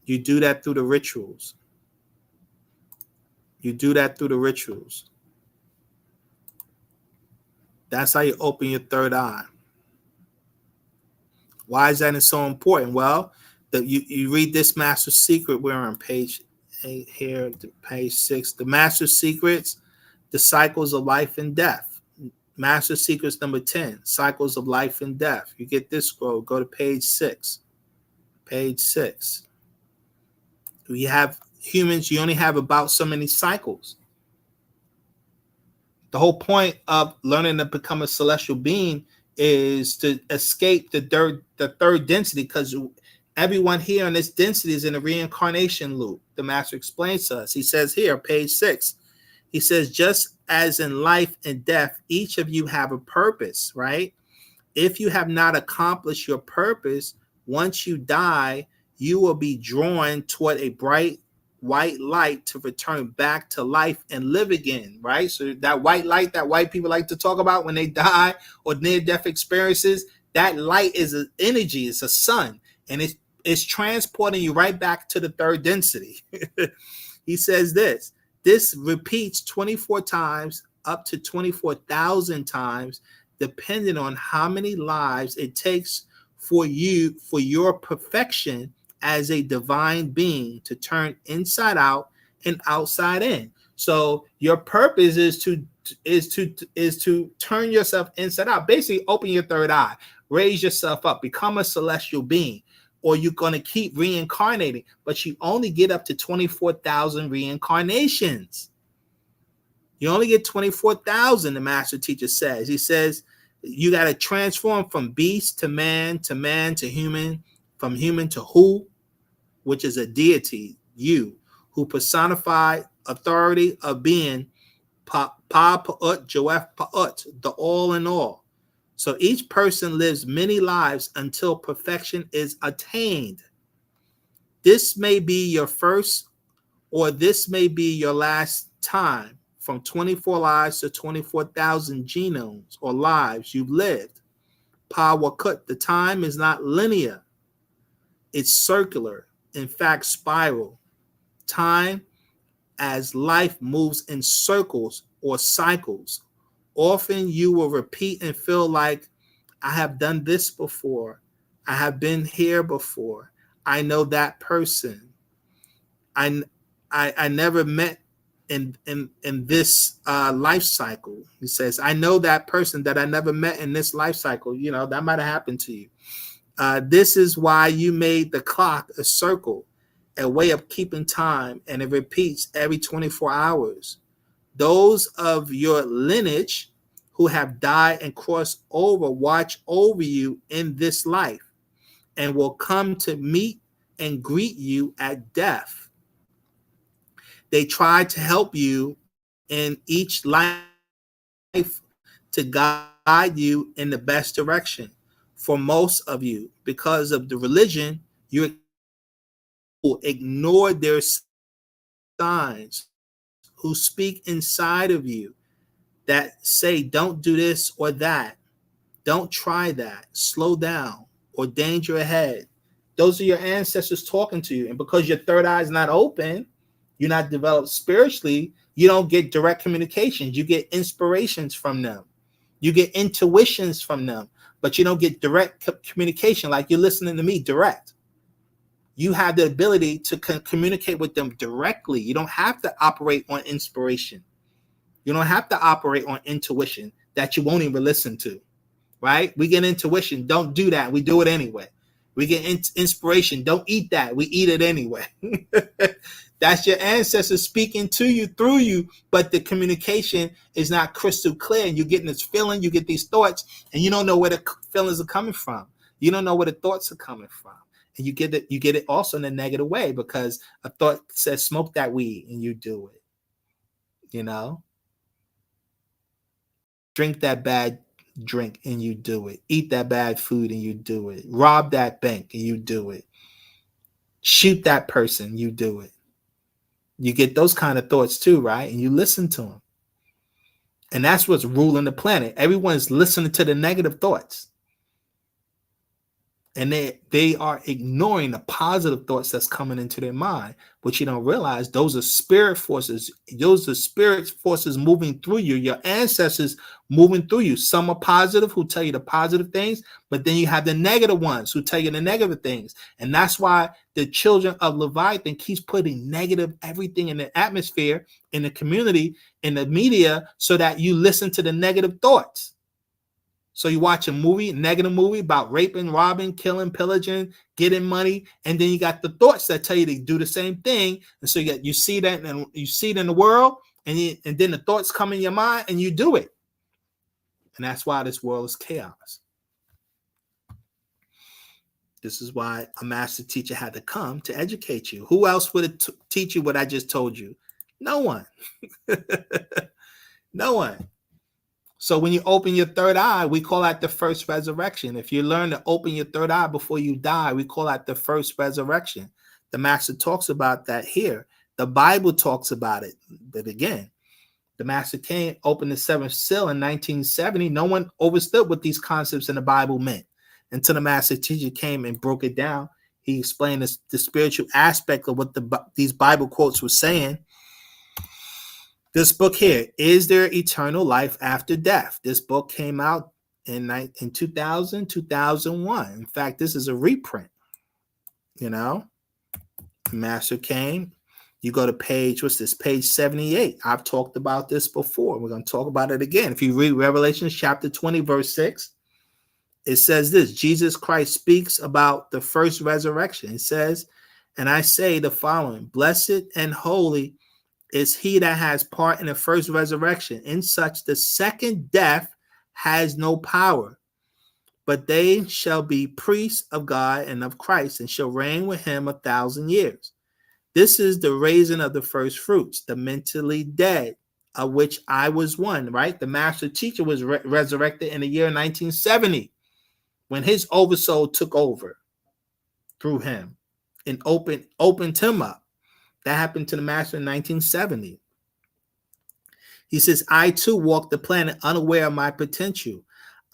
You do that through the rituals. You do that through the rituals. That's how you open your third eye. Why is that so important? Well, you read this Master Secret. We're on page 8 here, page 6. The Master Secrets, the cycles of life and death. Master Secrets number 10, cycles of life and death. You get this scroll, go to page 6. Page 6. We have humans, you only have about so many cycles. The whole point of learning to become a celestial being is to escape the third density, because everyone here in this density is in a reincarnation loop. The master explains to us. He says here, page 6, he says, just as in life and death, each of you have a purpose, right? If you have not accomplished your purpose, once you die, you will be drawn toward a bright white light to return back to life and live again, right? So that white light that white people like to talk about when they die or near-death experiences, that light is an energy, it's a sun, and it's transporting you right back to the third density. He says this repeats 24 times up to 24,000 times, depending on how many lives it takes for your perfection as a divine being to turn inside out and outside in. So your purpose is to turn yourself inside out. Basically, open your third eye, raise yourself up, become a celestial being, or you're going to keep reincarnating. But you only get up to 24,000 reincarnations. You only get 24,000, the master teacher says. He says you got to transform from beast to man to human, from human to Hu, which is a deity, you, who personified authority of being, Pa Pa'ut, Joef Pa'ut, the all in all. So each person lives many lives until perfection is attained. This may be your first, or this may be your last time, from 24 lives to 24,000 genomes or lives you've lived. Pa Wakut, the time is not linear. It's circular, in fact, spiral. Time, as life moves in circles or cycles, often you will repeat and feel like, I have done this before. I have been here before. I know that person. I never met in this life cycle. He says, I know that person that I never met in this life cycle. You know, that might have happened to you. This is why you made the clock a circle, a way of keeping time, and it repeats every 24 hours. Those of your lineage who have died and crossed over watch over you in this life and will come to meet and greet you at death. They try to help you in each life to guide you in the best direction. For most of you, because of the religion, you ignore their signs who speak inside of you that say, don't do this or that. Don't try that. Slow down, or danger ahead. Those are your ancestors talking to you. And because your third eye is not open, you're not developed spiritually, you don't get direct communications. You get inspirations from them. You get intuitions from them, but you don't get direct communication like you're listening to me direct. You have the ability to communicate with them directly. You don't have to operate on inspiration. You don't have to operate on intuition that you won't even listen to, right? We get intuition. Don't do that. We do it anyway. We get inspiration. Don't eat that. We eat it anyway. That's your ancestors speaking to you through you, but the communication is not crystal clear. And you're getting this feeling, you get these thoughts, and you don't know where the feelings are coming from. You don't know where the thoughts are coming from. And you get it also in a negative way, because a thought says smoke that weed and you do it. You know? Drink that bad drink and you do it. Eat that bad food and you do it. Rob that bank and you do it. Shoot that person, you do it. You get those kind of thoughts too, right? And you listen to them. And that's what's ruling the planet. Everyone's listening to the negative thoughts. And they are ignoring the positive thoughts that's coming into their mind. But you don't realize those are spirit forces. Those are spirit forces moving through you, your ancestors moving through you. Some are positive, who tell you the positive things, but then you have the negative ones who tell you the negative things. And that's why the children of Leviathan keeps putting negative everything in the atmosphere, in the community, in the media, so that you listen to the negative thoughts. So you watch a movie, negative movie about raping, robbing, killing, pillaging, getting money, and then you got the thoughts that tell you to do the same thing. And so you see that, and you see it in the world, and then the thoughts come in your mind, and you do it. And that's why this world is chaos. This is why a master teacher had to come to educate you. Who else would teach you what I just told you? No one. No one. So when you open your third eye, we call that the first resurrection. If you learn to open your third eye before you die, we call that the first resurrection. The master talks about that here. The Bible talks about it. But again, the master came, opened the seventh seal in 1970. No one understood what these concepts in the Bible meant until the master teacher came and broke it down. He explained the spiritual aspect of what these Bible quotes were saying. This book here, Is There Eternal Life After Death? This book came out in 2000, 2001. In fact, this is a reprint. You know, the master came, You go to page, what's this? Page 78. I've talked about this before. We're going to talk about it again. If you read Revelation chapter 20, verse 6, it says this: Jesus Christ speaks about the first resurrection. It says, and I say the following: blessed and holy is he that has part in the first resurrection. In such the second death has no power, but they shall be priests of God and of Christ, and shall reign with him 1,000 years. This is the raising of the first fruits, the mentally dead, of which I was one, right? The master teacher was resurrected in the year 1970 when his oversoul took over through him and opened him up. That happened to the master in 1970. He says, I too walked the planet unaware of my potential.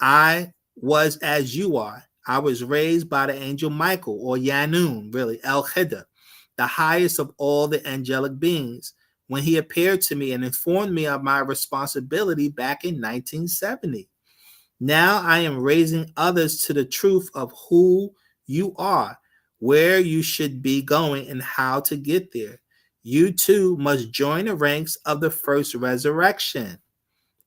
I was as you are. I was raised by the angel Michael, or Yanun, really, El Hida, the highest of all the angelic beings, when he appeared to me and informed me of my responsibility back in 1970. Now I am raising others to the truth of who you are, where you should be going, and how to get there. You too must join the ranks of the first resurrection,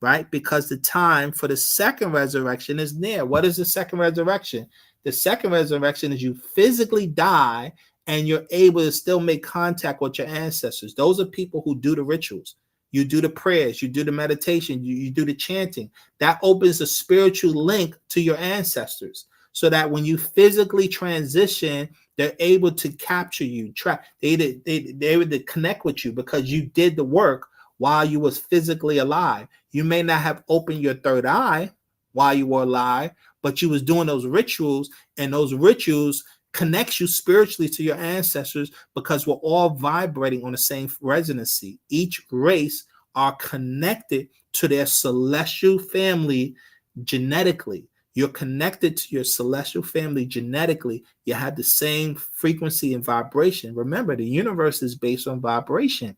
right? Because the time for the second resurrection is near. What is the second resurrection? The second resurrection is you physically die and you're able to still make contact with your ancestors. Those are people who do the rituals. You do the prayers, you do the meditation, you do the chanting. That opens a spiritual link to your ancestors, so that when you physically transition, they're able to capture you. They would connect with you because you did the work while you was physically alive. You may not have opened your third eye while you were alive, but you was doing those rituals, and those rituals connects you spiritually to your ancestors, because we're all vibrating on the same resonancy. Each race are connected to their celestial family genetically. You're connected to your celestial family genetically. You have the same frequency and vibration. Remember, the universe is based on vibration.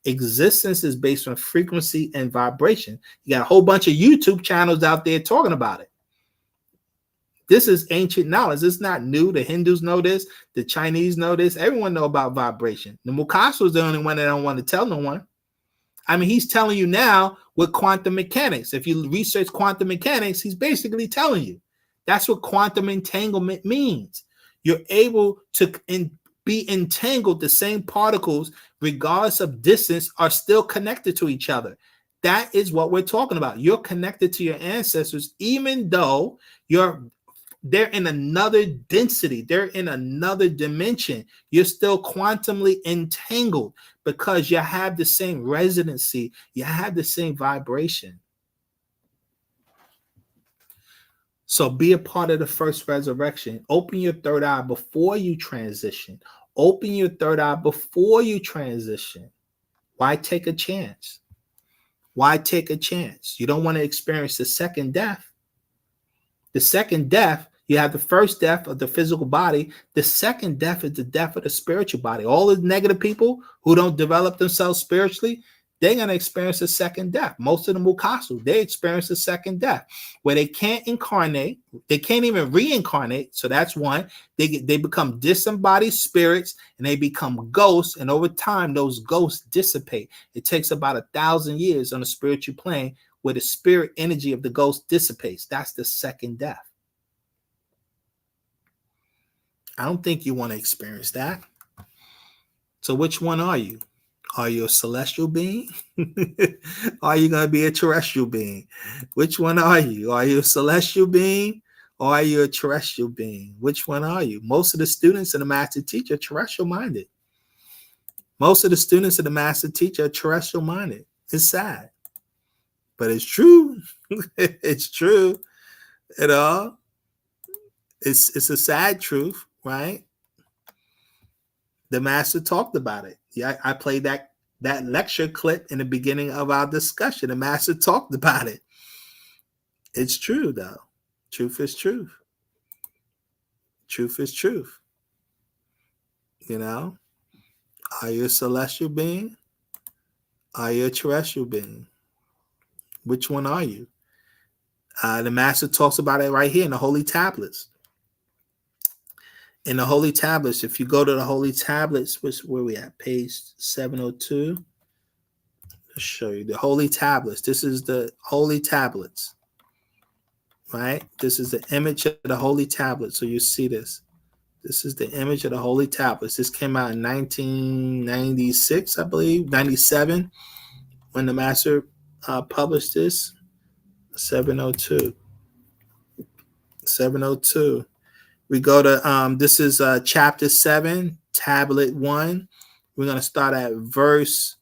Existence is based on frequency and vibration. You got a whole bunch of YouTube channels out there talking about it. This is ancient knowledge. It's not new. The Hindus know this. The Chinese know this. Everyone know about vibration. The Mukasu is the only one that don't want to tell no one. I mean, he's telling you now with quantum mechanics. If you research quantum mechanics, he's basically telling you. That's what quantum entanglement means. You're able to be entangled. The same particles, regardless of distance, are still connected to each other. That is what we're talking about. You're connected to your ancestors, even though they're in another density. They're in another dimension. You're still quantumly entangled because you have the same resonancy. You have the same vibration. So be a part of the first resurrection. Open your third eye before you transition. Open your third eye before you transition. Why take a chance? Why take a chance? You don't want to experience the second death. The second death, you have the first death of the physical body. The second death is the death of the spiritual body. All the negative people who don't develop themselves spiritually, they're going to experience a second death. Most of the Mukasu, they experience a second death where they can't incarnate. They can't even reincarnate. So that's one. They become disembodied spirits and they become ghosts. And over time, those ghosts dissipate. It takes about 1,000 years on the spiritual plane where the spirit energy of the ghost dissipates. That's the second death. I don't think you want to experience that. So which one are you? Are you a celestial being? Are you going to be a terrestrial being? Which one are you? Are you a celestial being or are you a terrestrial being? Which one are you? Most of the students in the master teacher are terrestrial minded. Most of the students in the master teacher are terrestrial minded. It's sad, but it's true. It's true. You know, it's a sad truth, right? The master talked about it. Yeah, I played that lecture clip in the beginning of our discussion. The master talked about it. It's true, though. Truth is truth. Truth is truth. You know, are you a celestial being? Are you a terrestrial being? Which one are you? The master talks about it right here in the Holy Tablets. In the Holy Tablets, if you go to the Holy Tablets, where we at? Page 702. I'll show you the Holy Tablets. This is the Holy Tablets, right? This is the image of the Holy Tablets. So you see this. This is the image of the Holy Tablets. This came out in 1996, I believe, 97, when the Master published this. 702. 702. We go to, this is chapter 7, tablet 1. We're going to start at verse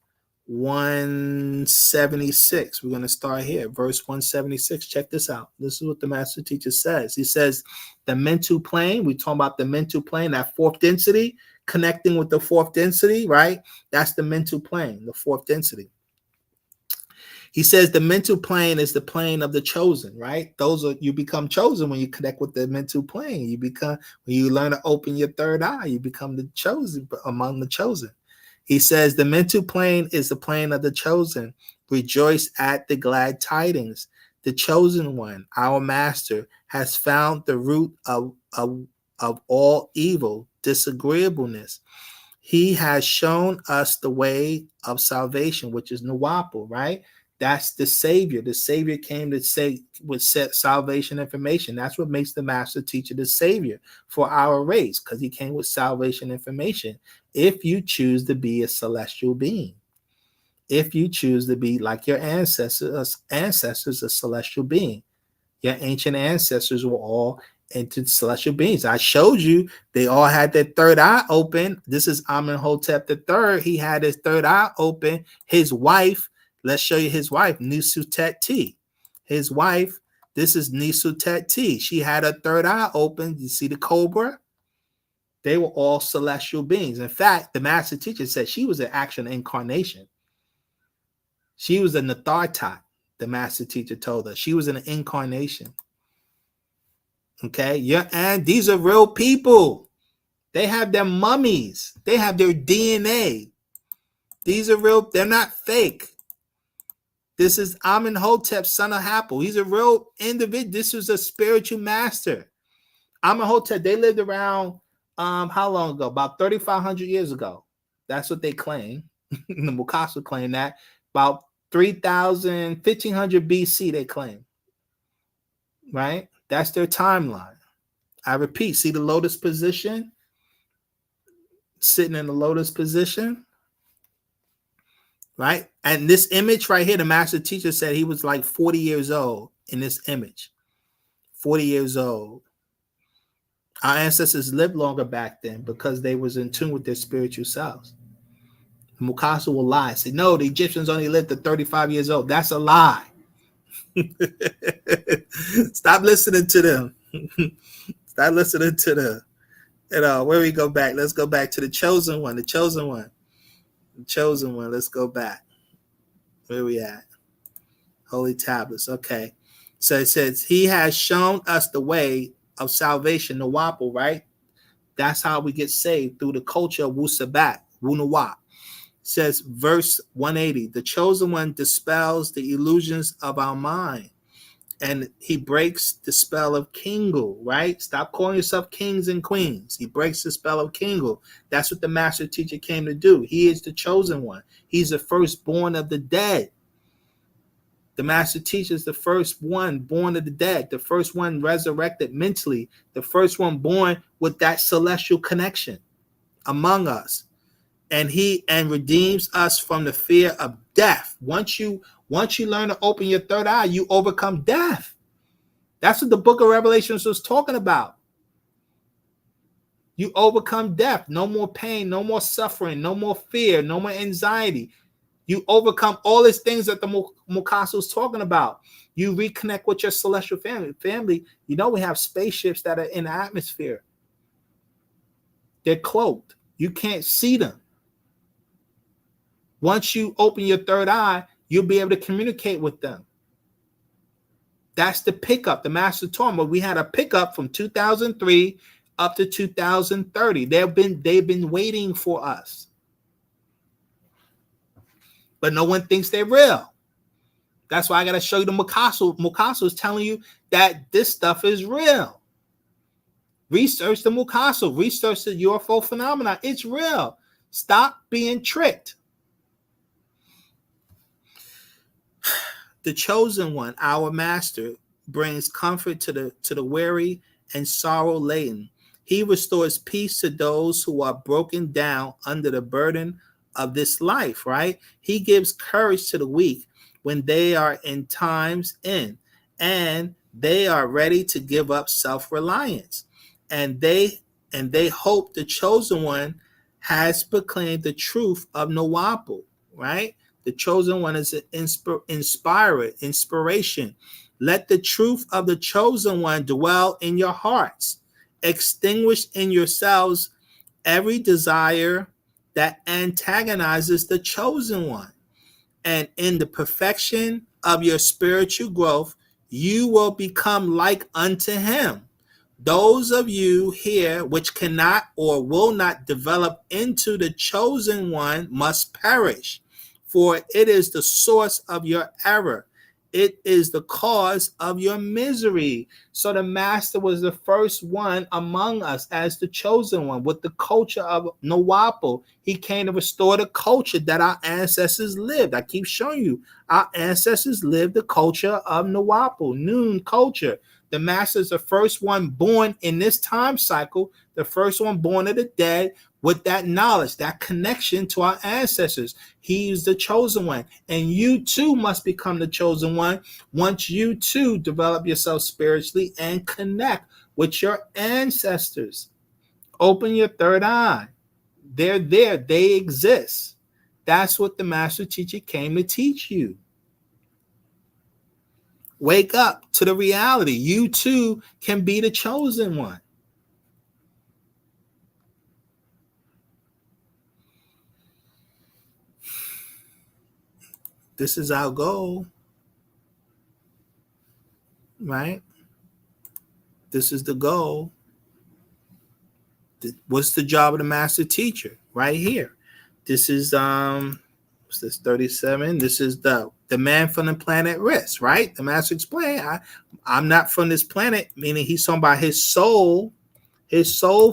176. We're going to start here, verse 176. Check this out. This is what the Master Teacher says. He says, the mental plane, we talk about the mental plane, that fourth density, connecting with the fourth density, right? That's the mental plane, the fourth density. He says the mental plane is the plane of the chosen, right? You become chosen when you connect with the mental plane. When you learn to open your third eye, you become the chosen among the chosen. He says the mental plane is the plane of the chosen. Rejoice at the glad tidings. The chosen one, our master, has found the root of all evil, disagreeableness. He has shown us the way of salvation, which is Nuwapu, right? That's the Savior. The Savior came to set salvation information. That's what makes the Master Teacher the Savior for our race, because he came with salvation information. If you choose to be a celestial being, if you choose to be like your ancestors, a celestial being, your ancient ancestors were all into celestial beings. I showed you they all had their third eye open. This is Amenhotep III. He had his third eye open. His wife. Let's show you his wife, Nisutet T. His wife, this is Nisutet T. She had her third eye open. You see the cobra? They were all celestial beings. In fact, the Master Teacher said she was an actual incarnation. She was a Nathartat, the Master Teacher told us. She was an incarnation. Okay? Yeah, and these are real people. They have their mummies. They have their DNA. These are real. They're not fake. This is Amenhotep, son of Happel. He's a real individual. This was a spiritual master. Amenhotep, they lived around, how long ago? About 3,500 years ago. That's what they claim. The Mukasu claim that. About 1,500 BC, they claim. Right? That's their timeline. I repeat, see the lotus position? Sitting in the lotus position. Right? And this image right here, the Master Teacher said he was like 40 years old in this image. 40 years old. Our ancestors lived longer back then because they was in tune with their spiritual selves. Mukasu will lie. Say, no, the Egyptians only lived to 35 years old. That's a lie. Stop listening to them. Stop listening to them. Where we go back? Let's go back to the chosen one. The chosen one. The chosen one. Let's go back. Where we at? Holy Tablets. Okay. So it says, he has shown us the way of salvation, Nuwapu, right? That's how we get saved, through the culture of Wu-Sabat, Wu-Nuwap. Says, verse 180, the chosen one dispels the illusions of our mind, and he breaks the spell of Kingu, right? Stop calling yourself kings and queens. He breaks the spell of Kingu. That's what the Master Teacher came to do. He is the chosen one. He's the firstborn of the dead. The Master Teacher is the first one born of the dead, the first one resurrected mentally, the first one born with that celestial connection among us. And he redeems us from the fear of death. Once you learn to open your third eye, you overcome death. That's what the book of Revelations was talking about. You overcome death. No more pain, no more suffering, no more fear, no more anxiety. You overcome all these things that the Mukasu is talking about. You reconnect with your celestial family. You know, we have spaceships that are in the atmosphere. They're cloaked. You can't see them. Once you open your third eye, you'll be able to communicate with them. That's the pickup. The Master taught me. We had a pickup from 2003 up to 2030. They've been waiting for us. But no one thinks they're real. That's why I got to show you the Mukasu. Mukasu is telling you that this stuff is real. Research the Mukaso. Research the UFO phenomena. It's real. Stop being tricked. The chosen one, our master, brings comfort to the weary and sorrow laden. He restores peace to those who are broken down under the burden of this life, right? He gives courage to the weak when they are in times in, and they are ready to give up self-reliance. And they hope the chosen one has proclaimed the truth of Nawapu, right? The chosen one is an inspiration. Let the truth of the chosen one dwell in your hearts. Extinguish in yourselves every desire that antagonizes the chosen one. And in the perfection of your spiritual growth, you will become like unto him. Those of you here which cannot or will not develop into the chosen one must perish, for it is the source of your error. It is the cause of your misery. So the master was the first one among us as the chosen one with the culture of Nawapo. He came to restore the culture that our ancestors lived. I keep showing you, our ancestors lived the culture of Nawapo, Noon culture. The master is the first one born in this time cycle, the first one born of the dead with that knowledge, that connection to our ancestors. He is the chosen one. And you too must become the chosen one once you too develop yourself spiritually and connect with your ancestors. Open your third eye. They're there. They exist. That's what the master teacher came to teach you. Wake up to the reality. You too can be the chosen one. This is our goal, right? This is the goal. What's the job of the master teacher? Right here. This is what's this, 37? This is the man from the planet Risk, right? The master explained, I'm not from this planet, meaning he's talking about his soul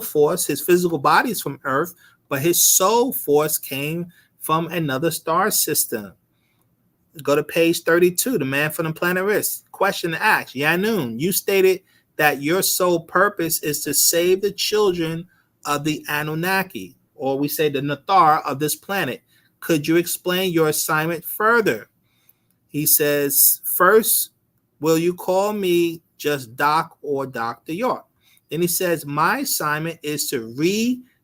force. His physical body is from Earth, but his soul force came from another star system. Go to page 32, the man from the planet Risk. Question to ask, Yanun, you stated that your sole purpose is to save the children of the Anunnaki, or we say the Nathar of this planet. Could you explain your assignment further? He says, first, will you call me just Doc or Dr. York? Then he says, my assignment is to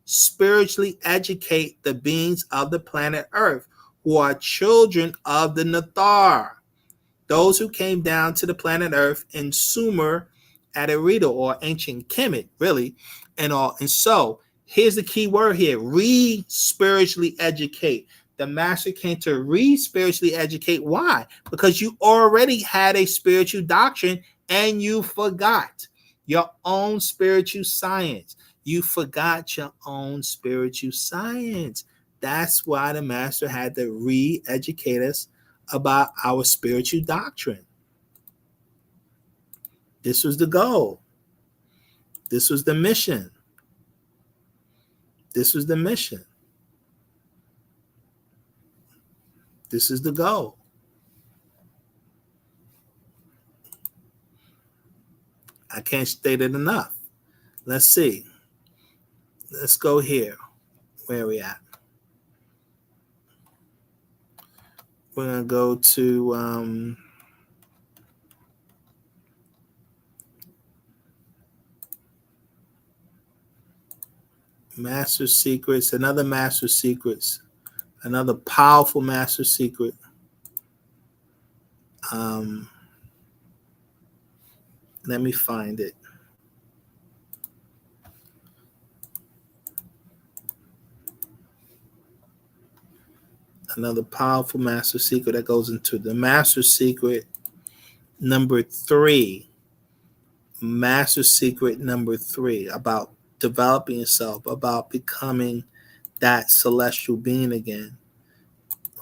spiritually educate the beings of the planet Earth who are children of the Nathar, those who came down to the planet Earth in Sumer at Erido, or ancient Kemet, really, and all. And so here's the key word here: spiritually educate. The master came to spiritually educate. Why? Because you already had a spiritual doctrine and you forgot your own spiritual science. You forgot your own spiritual science. That's why the master had to re-educate us about our spiritual doctrine. This was the goal. This was the mission. This was the mission. This is the goal. I can't state it enough. Let's see. Let's go here. Where are we at? We're going to go to Master Secrets, another Master Secrets, another powerful Master Secret. Let me find it. Another powerful Master Secret that goes into the Master Secret number 3. Master Secret number 3, about developing yourself, about becoming that celestial being again,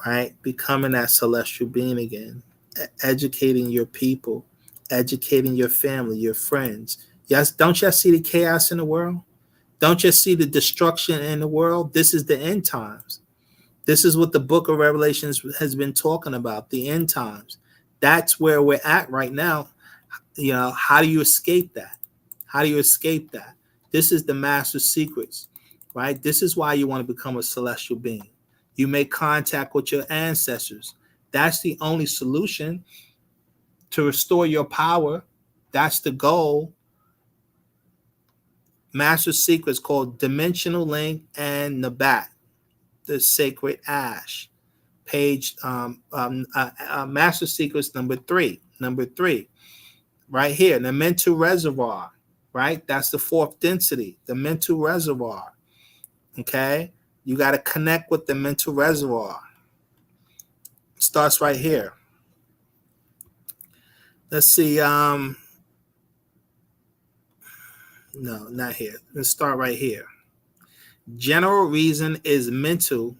right? Becoming that celestial being again, educating your people, educating your family, your friends, Yes, don't you see the chaos in the world? Don't you see the destruction in the world? This is the end times. This is what the book of Revelations has been talking about, the end times. That's where we're at right now. You know, how do you escape that? How do you escape that? This is the master secrets, right? This is why you want to become a celestial being. You make contact with your ancestors. That's the only solution to restore your power. That's the goal. Master secrets called Dimensional Link and Nabat, the Sacred Ash. Page Master Secrets number three, right here, the mental reservoir, right? That's the fourth density, the mental reservoir. Okay, you got to connect with the mental reservoir. It starts right here. Let's see. No, not here. Let's start right here. General reason is mental,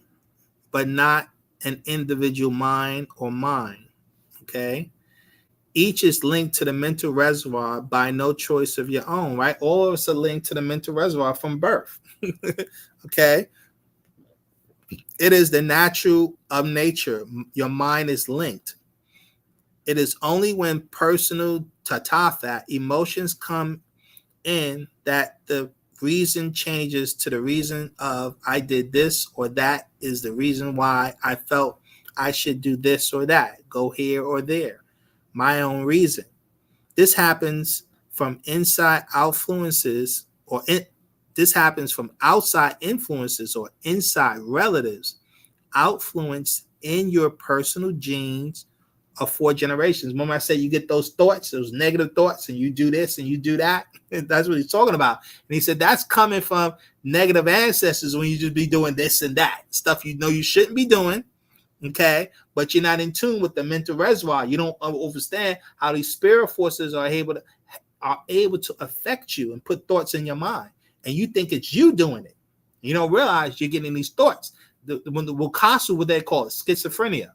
but not an individual mind or mind. Okay. Each is linked to the mental reservoir by no choice of your own, right? All of us are linked to the mental reservoir from birth. Okay. It is the natural of nature. Your mind is linked. It is only when personal tatatha emotions come in that the reason changes to the reason of I did this or that is the reason why I felt I should do this or that, go here or there. My own reason. This happens from inside influences this happens from outside influences or inside relatives influence in your personal genes of 4 generations. Remember I said you get those thoughts, those negative thoughts, and you do this and you do that. That's what he's talking about. And he said that's coming from negative ancestors when you just be doing this and that stuff you know you shouldn't be doing. Okay, but you're not in tune with the mental reservoir. You don't understand how these spirit forces are able to affect you and put thoughts in your mind, and you think it's you doing it. You don't realize you're getting these thoughts. When the Wukasu, what they call it, schizophrenia.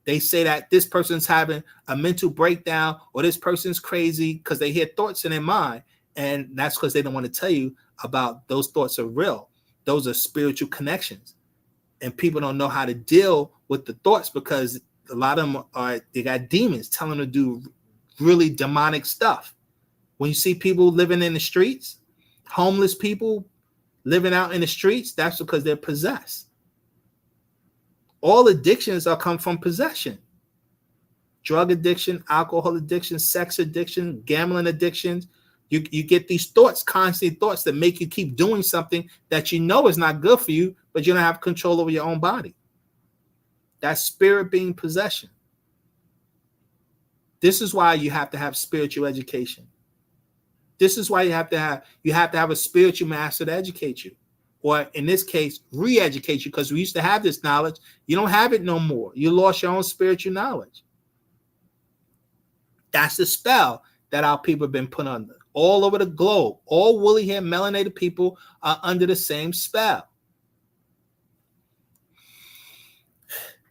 They say that this person's having a mental breakdown or this person's crazy because they hear thoughts in their mind, and that's because they don't want to tell you about those thoughts are real. Those are spiritual connections. And people don't know how to deal with the thoughts because a lot of them they got demons telling them to do really demonic stuff. When you see people living in the streets, homeless people living out in the streets, that's because they're possessed. All addictions come from possession. Drug addiction, alcohol addiction, sex addiction, gambling addictions. You get these thoughts, constant thoughts that make you keep doing something that you know is not good for you, but you don't have control over your own body. That's spirit being possession. This is why you have to have spiritual education. This is why you have to have a spiritual master to educate you. Or in this case, re-educate you, because we used to have this knowledge. You don't have it no more. You lost your own spiritual knowledge. That's the spell that our people have been put under. All over the globe, all woolly hair, melanated people are under the same spell.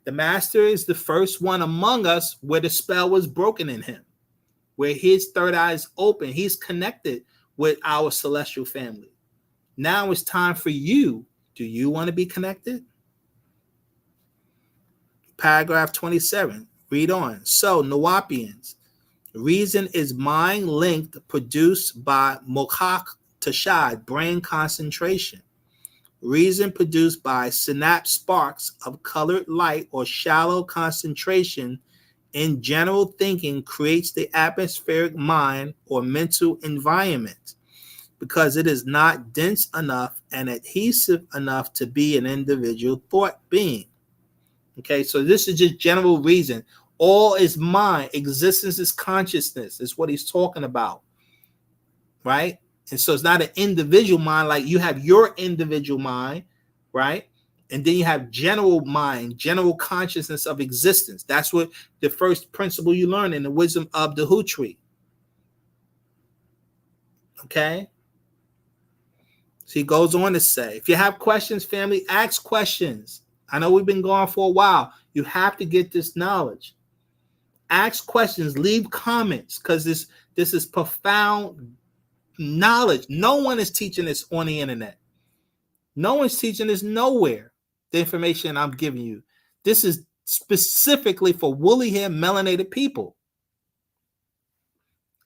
The master is the first one among us where the spell was broken in him, where his third eye is open. He's connected with our celestial family. Now it's time for you. Do you want to be connected? Paragraph 27. Read on. So, Nawapians. Reason is mind linked produced by Mokhak Tashad, brain concentration. Reason produced by synapse sparks of colored light or shallow concentration in general thinking creates the atmospheric mind or mental environment because it is not dense enough and adhesive enough to be an individual thought being. Okay, so this is just general reason. All is mind. Existence is consciousness. Is what he's talking about, right? And so it's not an individual mind like you have your individual mind, right? And then you have general mind, general consciousness of existence. That's what the first principle you learn in the wisdom of the Hutri. Okay? So he goes on to say, if you have questions, family, ask questions. I know we've been going for a while. You have to get this knowledge. Ask questions, leave comments, because this is profound knowledge. No one is teaching this on the internet. No one's teaching this nowhere. The information I'm giving you. This is specifically for woolly hair melanated people.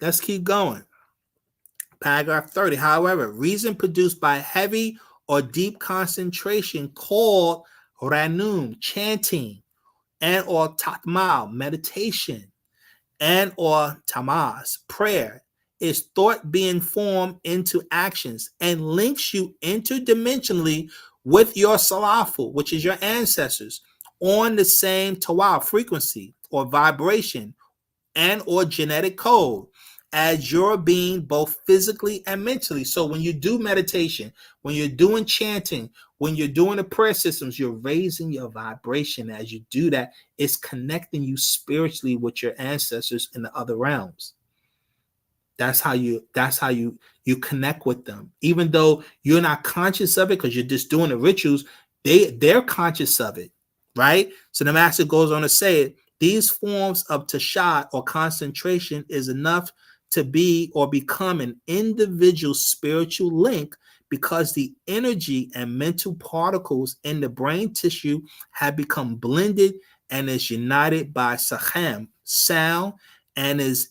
Let's keep going. Paragraph 30. However, reason produced by heavy or deep concentration called ranum, chanting, and or takmal, meditation, and or tamaz, prayer, is thought being formed into actions and links you interdimensionally with your salafu, which is your ancestors, on the same tawal frequency or vibration and or genetic code as your being, both physically and mentally. So when you do meditation, when you're doing chanting, when you're doing the prayer systems, you're raising your vibration. As you do that, it's connecting you spiritually with your ancestors in the other realms. That's how you connect with them. Even though you're not conscious of it because you're just doing the rituals, they're conscious of it, right? So the master goes on to say it. These forms of tashad or concentration is enough to be or become an individual spiritual link, because the energy and mental particles in the brain tissue have become blended and is united by saham, sound, and is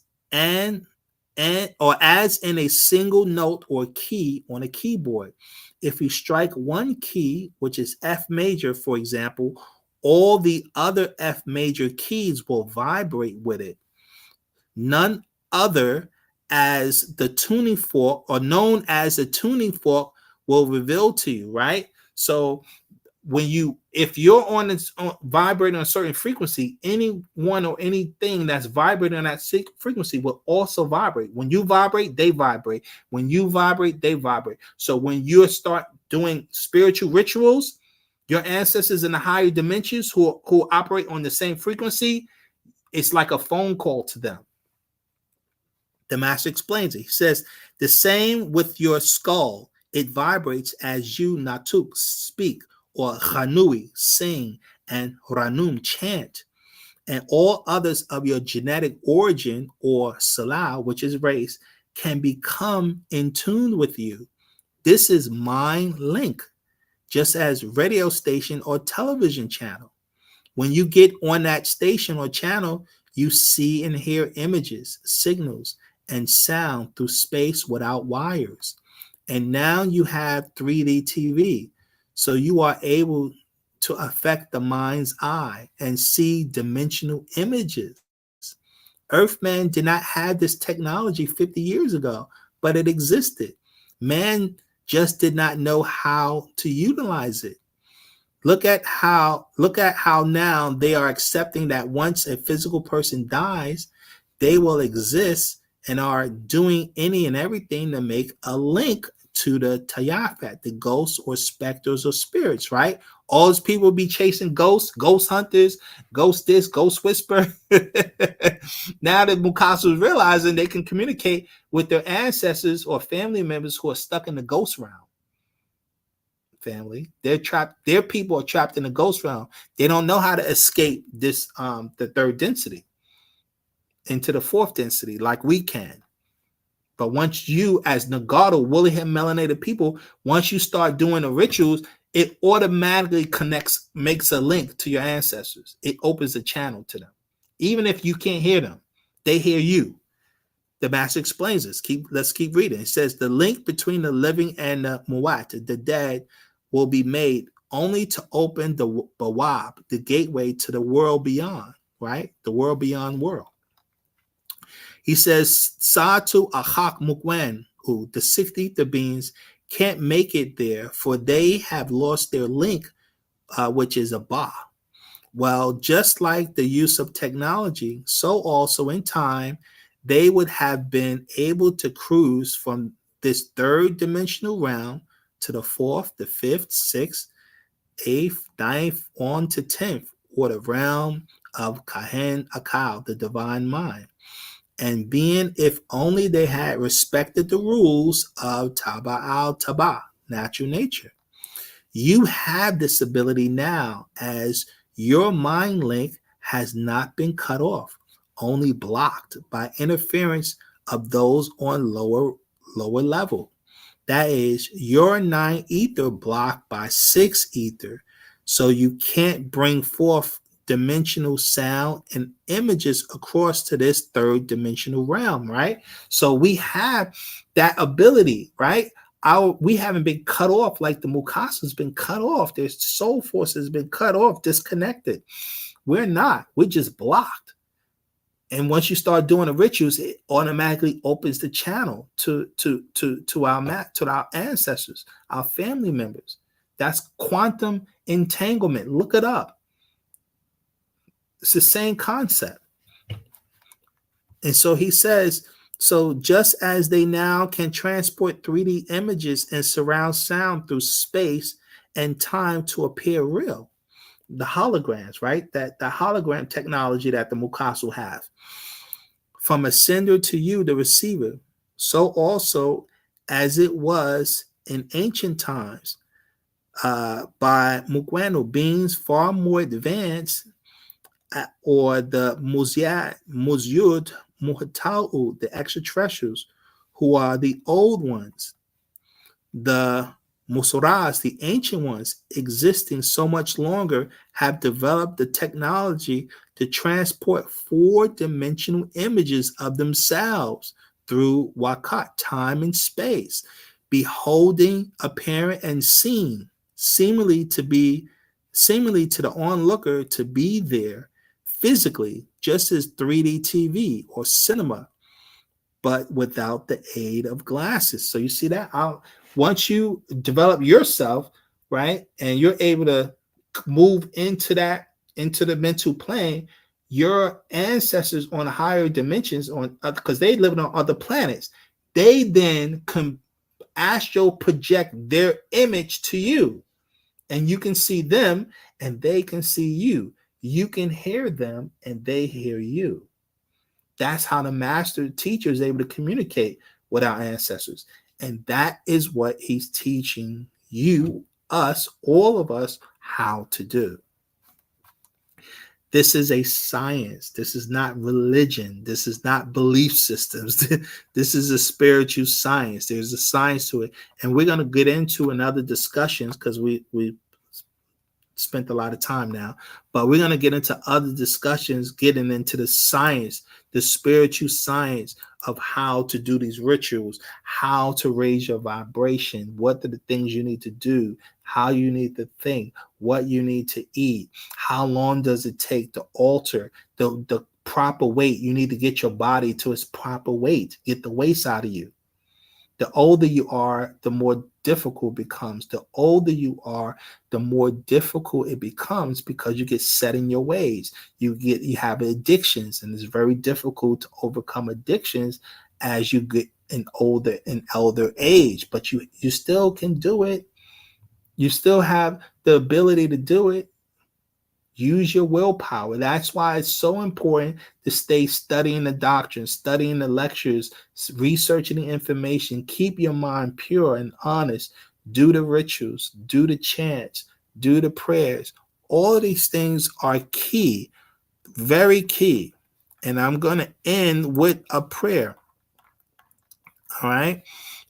or as in a single note or key on a keyboard. If you strike one key, which is F major, for example, all the other F major keys will vibrate with it. None other as the tuning fork, or known as the tuning fork, will reveal to you, right? So if you're vibrating on a certain frequency, anyone or anything that's vibrating on that frequency will also vibrate. When you vibrate, they vibrate. When you vibrate, they vibrate. So when you start doing spiritual rituals, your ancestors in the higher dimensions who operate on the same frequency, it's like a phone call to them. The master explains it. He says, the same with your skull. It vibrates as you natuk, speak, or Hanui, sing, and Ranum, chant, and all others of your genetic origin, or Salah, which is race, can become in tune with you. This is mind link, just as radio station or television channel. When you get on that station or channel, you see and hear images, signals, and sound through space without wires. And now you have 3D TV. So you are able to affect the mind's eye and see dimensional images. Earthman did not have this technology 50 years ago, but it existed. Man just did not know how to utilize it. Look at how now they are accepting that once a physical person dies, they will exist and are doing any and everything to make a link to the Tayafat, the ghosts or specters or spirits, right? All these people be chasing ghosts, ghost hunters, ghost this, ghost whisper. Now that Mukasu is realizing they can communicate with their ancestors or family members who are stuck in the ghost realm. Family, they're trapped. Their people are trapped in the ghost realm. They don't know how to escape this, the third density into the fourth density like we can. But once you, as Nagato, woolly hair melanated people, once you start doing the rituals, it automatically connects, makes a link to your ancestors. It opens a channel to them. Even if you can't hear them, they hear you. The master explains this. Let's keep reading. It says, the link between the living and the muat, the dead, will be made only to open the bawab, the gateway to the world beyond, right? The world beyond world. He says, Sa'atu ahak mukwen, the 6th ether beings can't make it there, for they have lost their link, which is a ba. Well, just like the use of technology, so also in time, they would have been able to cruise from this third dimensional realm to the 4th, the 5th, 6th, 8th, 9th, on to 10th, or the realm of Kahen Akal, the divine mind. And being, if only they had respected the rules of Taba al-Taba, natural nature. You have this ability now, as your mind link has not been cut off. only blocked by interference of those on lower level. That is, your 9 ether blocked by 6 ether, so you can't bring forth dimensional sound and images across to this 3rd dimensional realm, right? So we have that ability, right? We haven't been cut off like the Mukasa's been cut off. Their soul force has been cut off, disconnected. We're not. We're just blocked. And once you start doing the rituals, it automatically opens the channel to our ancestors, our family members. That's quantum entanglement. Look it up. It's the same concept. And so he says, so just as they now can transport 3D images and surround sound through space and time to appear real, the holograms, right? That the hologram technology that the Mukasu have. From a sender to you, the receiver, so also as it was in ancient times by Mugwano, beings far more advanced, or the Muzyud Muhatau, the extraterrestrials, who are the old ones, the Musuras, the ancient ones, existing so much longer, have developed the technology to transport 4-dimensional images of themselves through Wakat, time and space, beholding, apparent, and seen, seemingly to the onlooker to be there physically, just as 3D TV or cinema, but without the aid of glasses. So you see that? Once you develop yourself, right, and you're able to move into the mental plane, your ancestors on higher dimensions, because they live on other planets, they then can astral project their image to you, and you can see them and they can see you. You can hear them and they hear you. That's how the master teacher is able to communicate with our ancestors. And that is what he's teaching you, us, all of us, how to do. This is a science. This is not religion. This is not belief systems. This is a spiritual science. There's a science to it. And we're going to get into another discussions because we spent a lot of time now, but we're going to get into other discussions, getting into the science, the spiritual science of how to do these rituals, how to raise your vibration, what are the things you need to do, how you need to think, what you need to eat, how long does it take to alter the proper weight. You need to get your body to its proper weight, get the waste out of you. The older you are, the more difficult it becomes. The older you are, the more difficult it becomes because you get set in your ways. You have addictions, and it's very difficult to overcome addictions as you get an elder age. But you still can do it. You still have the ability to do it. Use your willpower. That's why it's so important to stay studying the doctrine, studying the lectures, researching the information. Keep your mind pure and honest. Do the rituals, do the chants, do the prayers. All of these things are key, very key. And I'm going to end with a prayer. All right.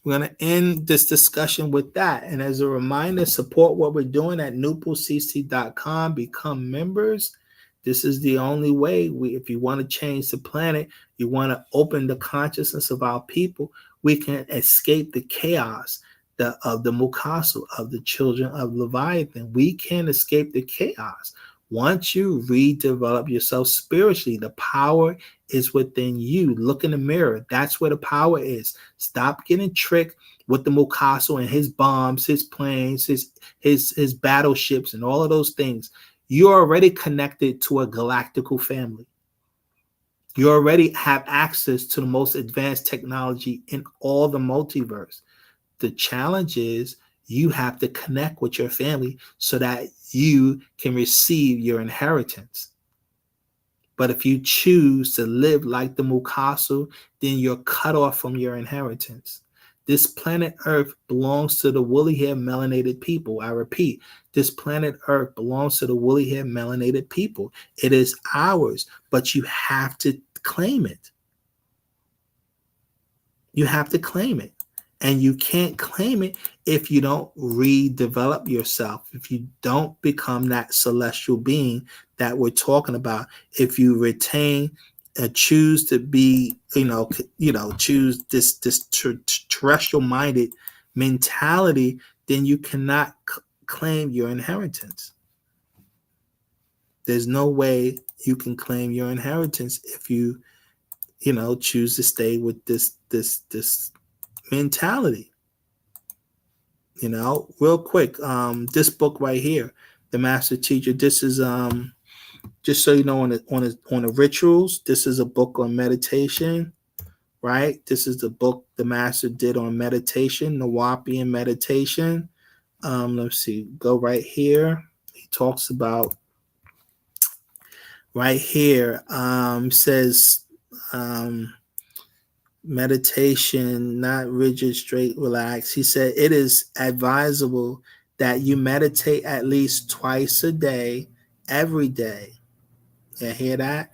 We're going to end this discussion with that. And as a reminder, support what we're doing at nupulcc.com. Become members. This is the only way. If you want to change the planet, you want to open the consciousness of our people, we can escape the chaos of the Mukasu, of the children of Leviathan. We can escape the chaos. Once you redevelop yourself spiritually, the power is within you. Look in the mirror. That's where the power is. Stop getting tricked with the Mukasu and his bombs, his planes, his battleships, and all of those things. You're already connected to a galactical family. You already have access to the most advanced technology in all the multiverse. The challenge is you have to connect with your family so that you can receive your inheritance. But if you choose to live like the Mukasu, then you're cut off from your inheritance. This planet Earth belongs to the woolly-haired melanated people. I repeat, this planet Earth belongs to the woolly-haired melanated people. It is ours, but you have to claim it. You have to claim it. And you can't claim it if you don't redevelop yourself, if you don't become that celestial being that we're talking about, if you retain choose to be, choose this terrestrial minded mentality, then you cannot claim your inheritance. There's no way you can claim your inheritance if you choose to stay with this mentality. Real quick, this book right here, The Master Teacher, this is just so you know, on the rituals, this is a book on meditation, right? This is the book the master did on meditation, Nawapian meditation. Let's see, go right here. He talks about right here, says meditation, not rigid, straight, relaxed. He said it is advisable that you meditate at least twice a day, every day. You hear that?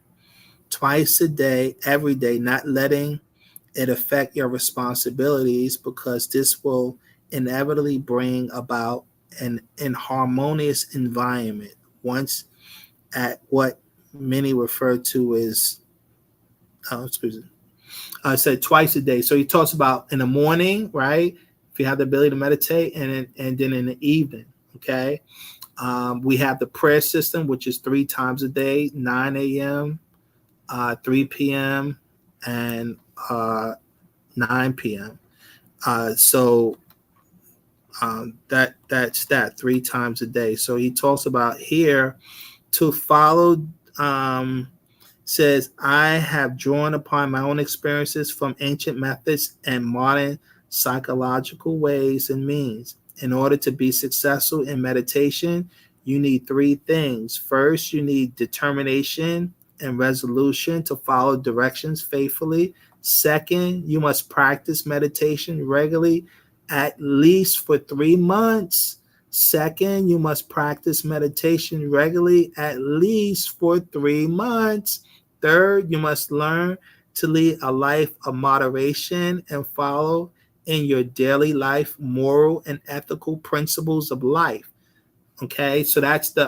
Twice a day, every day, not letting it affect your responsibilities, because this will inevitably bring about an inharmonious environment once at what many refer to as, I said twice a day. So he talks about in the morning, right? If you have the ability to meditate, and then in the evening, okay? We have the prayer system, which is 3 times a day, 9 a.m., 3 p.m., and 9 p.m. So that's 3 times a day. So he talks about here to follow, says, I have drawn upon my own experiences from ancient methods and modern psychological ways and means. In order to be successful in meditation, you need 3 things. First, you need determination and resolution to follow directions faithfully. Second, you must practice meditation regularly, at least for 3 months. Second, you must practice meditation regularly, at least for 3 months. Third, you must learn to lead a life of moderation and follow in your daily life moral and ethical principles of life. Okay, so that's the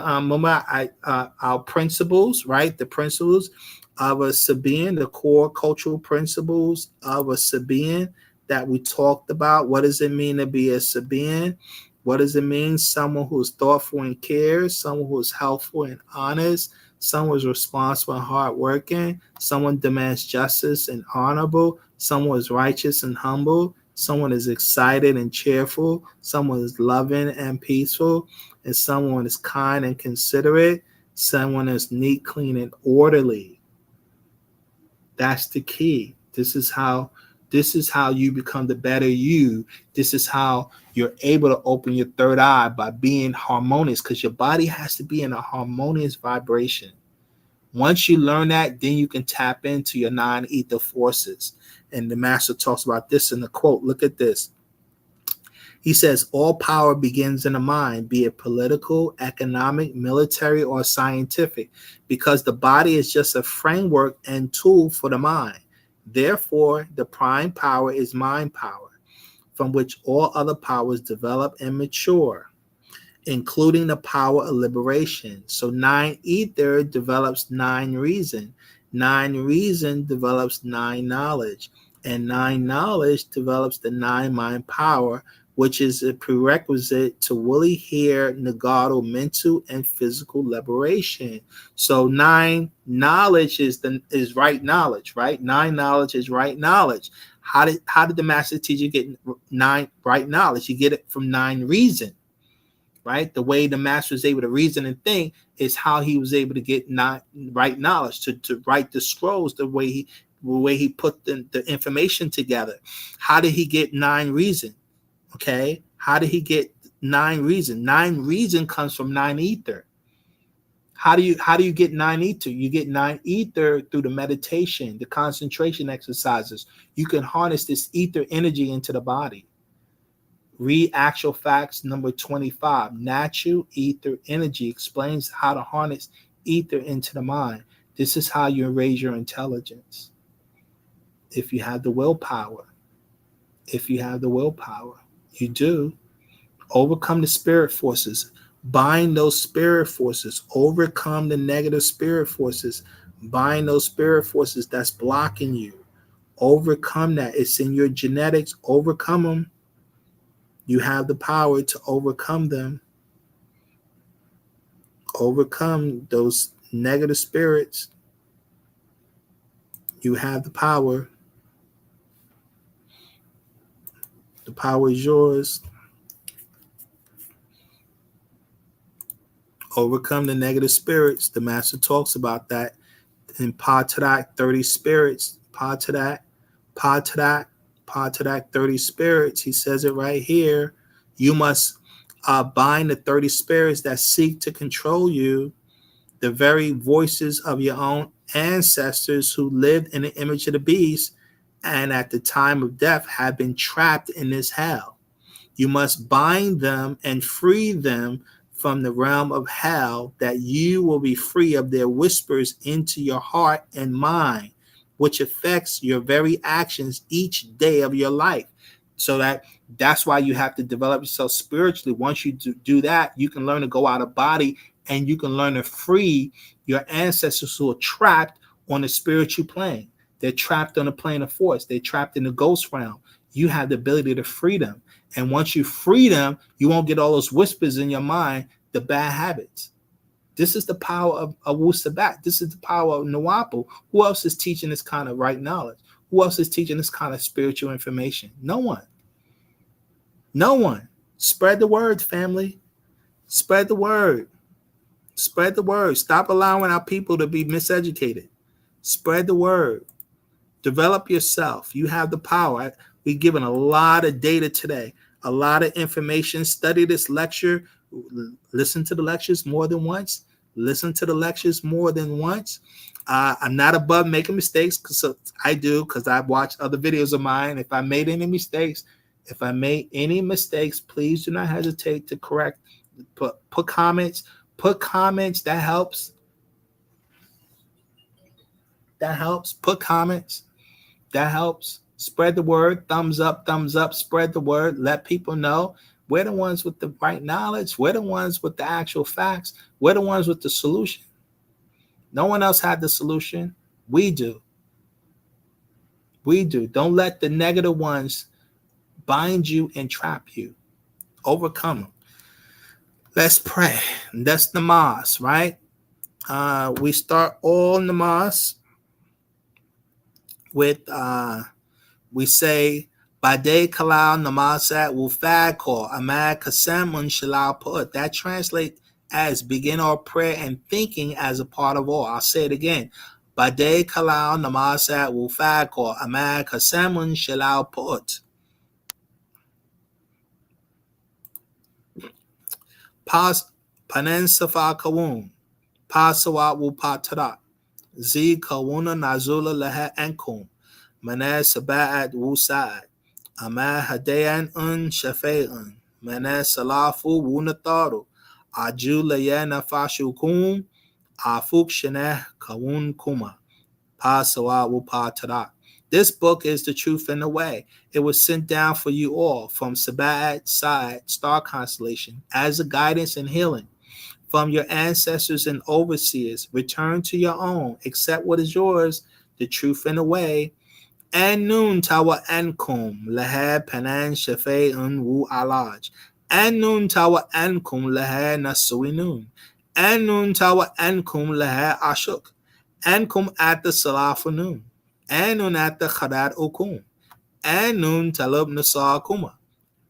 our principles, right? The principles of a Sabian, the core cultural principles of a Sabian that we talked about. What does it mean to be a Sabian? What does it mean? Someone who's thoughtful and cares, someone who's helpful and honest, someone who's responsible and hardworking, someone demands justice and honorable, someone is righteous and humble, someone is excited and cheerful, someone is loving and peaceful, and someone is kind and considerate, someone is neat, clean, and orderly. That's the key. This is how you become the better you. This is how you're able to open your third eye, by being harmonious, because your body has to be in a harmonious vibration. Once you learn that, then you can tap into your non-ether forces. And the master talks about this in the quote. Look at this. He says, all power begins in the mind, be it political, economic, military, or scientific, because the body is just a framework and tool for the mind. Therefore, the prime power is mind power, from which all other powers develop and mature, including the power of liberation. So 9 ether develops 9 reason. 9 reason develops 9 knowledge. And 9 knowledge develops the 9 mind power, which is a prerequisite to really hear Nagato mental and physical liberation. So 9 knowledge is right knowledge, right? 9 knowledge is right knowledge. How did the master teacher get 9 right knowledge? You get it from 9 reason, right? The way the master is able to reason and think is how he was able to get 9 right knowledge, to write the scrolls the way he put the information together. How did he get 9 reason? Okay, how did he get 9 reason? 9 reason comes from 9 ether. How do you get 9 ether? You get 9 ether through the meditation, the concentration exercises. You can harness this ether energy into the body. Read Actual Facts number 25. Natural ether energy explains how to harness ether into the mind. This is how you raise your intelligence. If you have the willpower, you do. Overcome the spirit forces. Bind those spirit forces. Overcome the negative spirit forces. Bind those spirit forces that's blocking you. Overcome that. It's in your genetics. Overcome them. You have the power to overcome them. Overcome those negative spirits. You have the power. The power is yours. Overcome the negative spirits. The master talks about that in Patadak 30 spirits. Patadak 30 spirits. He says it right here. You must bind the 30 spirits that seek to control you, the very voices of your own ancestors who lived in the image of the beast and at the time of death have been trapped in this hell. You must bind them and free them from the realm of hell, that you will be free of their whispers into your heart and mind, which affects your very actions each day of your life. So that's why you have to develop yourself spiritually. Once you do that, you can learn to go out of body, and you can learn to free your ancestors who are trapped on the spiritual plane. They're trapped on the plane of force. They're trapped in the ghost realm. You have the ability to free them. And once you free them, you won't get all those whispers in your mind, the bad habits. This is the power of Wu-Sabat. This is the power of Nuwapu. Who else is teaching this kind of right knowledge? Who else is teaching this kind of spiritual information? No one. No one. Spread the word, family. Spread the word. Spread the word. Stop allowing our people to be miseducated. Spread the word. Develop yourself. You have the power. We've given a lot of data today, a lot of information. Study this lecture. Listen to the lectures more than once. Listen to the lectures more than once. I'm not above making mistakes, because I do, because I've watched other videos of mine. If I made any mistakes, please do not hesitate to correct. Put comments. Put comments. That helps. Put comments. That helps. Spread the word. Thumbs up. Spread the word. Let people know. We're the ones with the right knowledge. We're the ones with the actual facts. We're the ones with the solution. No one else had the solution. We do. Don't let the negative ones bind you and trap you. Overcome them. Let's pray. That's namaz, right? We start all namaz with we say Bade Kalal Namazat Wufad Kor Amad Kasamun Shalal Put. That translates as begin our prayer and thinking as a part of all. I'll say it again. Bade Kalal Namazat Wufad Kor Amad Kasamun Shalal Put. Pas Panen Safa Kawun. Pasawat Wupatarat. Z Kawuna Nazula Leha Ankum. Manas Sabat Wu-Sabat. Ama Hadayan Shafe'un. Manas Salafu Wunataru. Aju Layana Fashukum. Afuk Shaneh Kawun Kuma. Pasawa Wupatarat. This book is the truth and the way. It was sent down for you all from Sabat side star constellation as a guidance and healing. From your ancestors and overseers, return to your own, accept what is yours, the truth and the way. And nun tawa ankum lahad panan shafe wu alaj. And nun tawa ankum lahad nasuinun. And nun tawa ankum lahad ashuk. Ankum at the salafunun. And nun at the khadad ukum. And nun talub nasar kuma.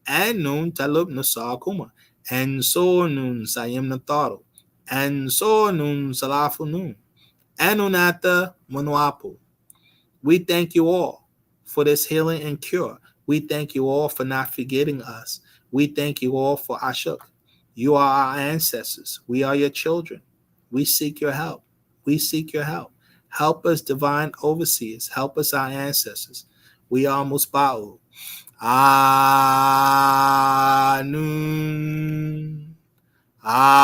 And nun talub nasar kuma. And so nun sayim nataru. And so nun salafu nun. And nun at the munuapu. We thank you all for this healing and cure. We thank you all for not forgetting us. We thank you all for Ashuk. You are our ancestors. We are your children. We seek your help. We seek your help. Help us, divine overseers. Help us, our ancestors. We are Musba'u. Anun. Atun.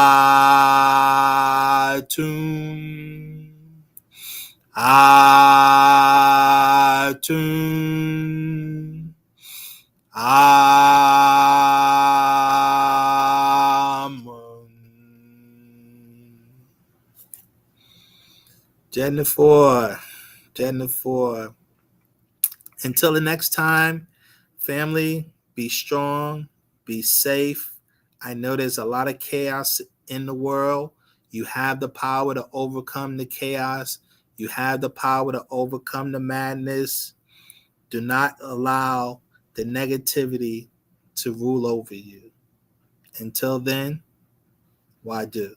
Atun. Amun. Jennifer. Until the next time, family, be strong, be safe. I know there's a lot of chaos in the world. You have the power to overcome the chaos. You have the power to overcome the madness. Do not allow the negativity to rule over you. Until then, why do?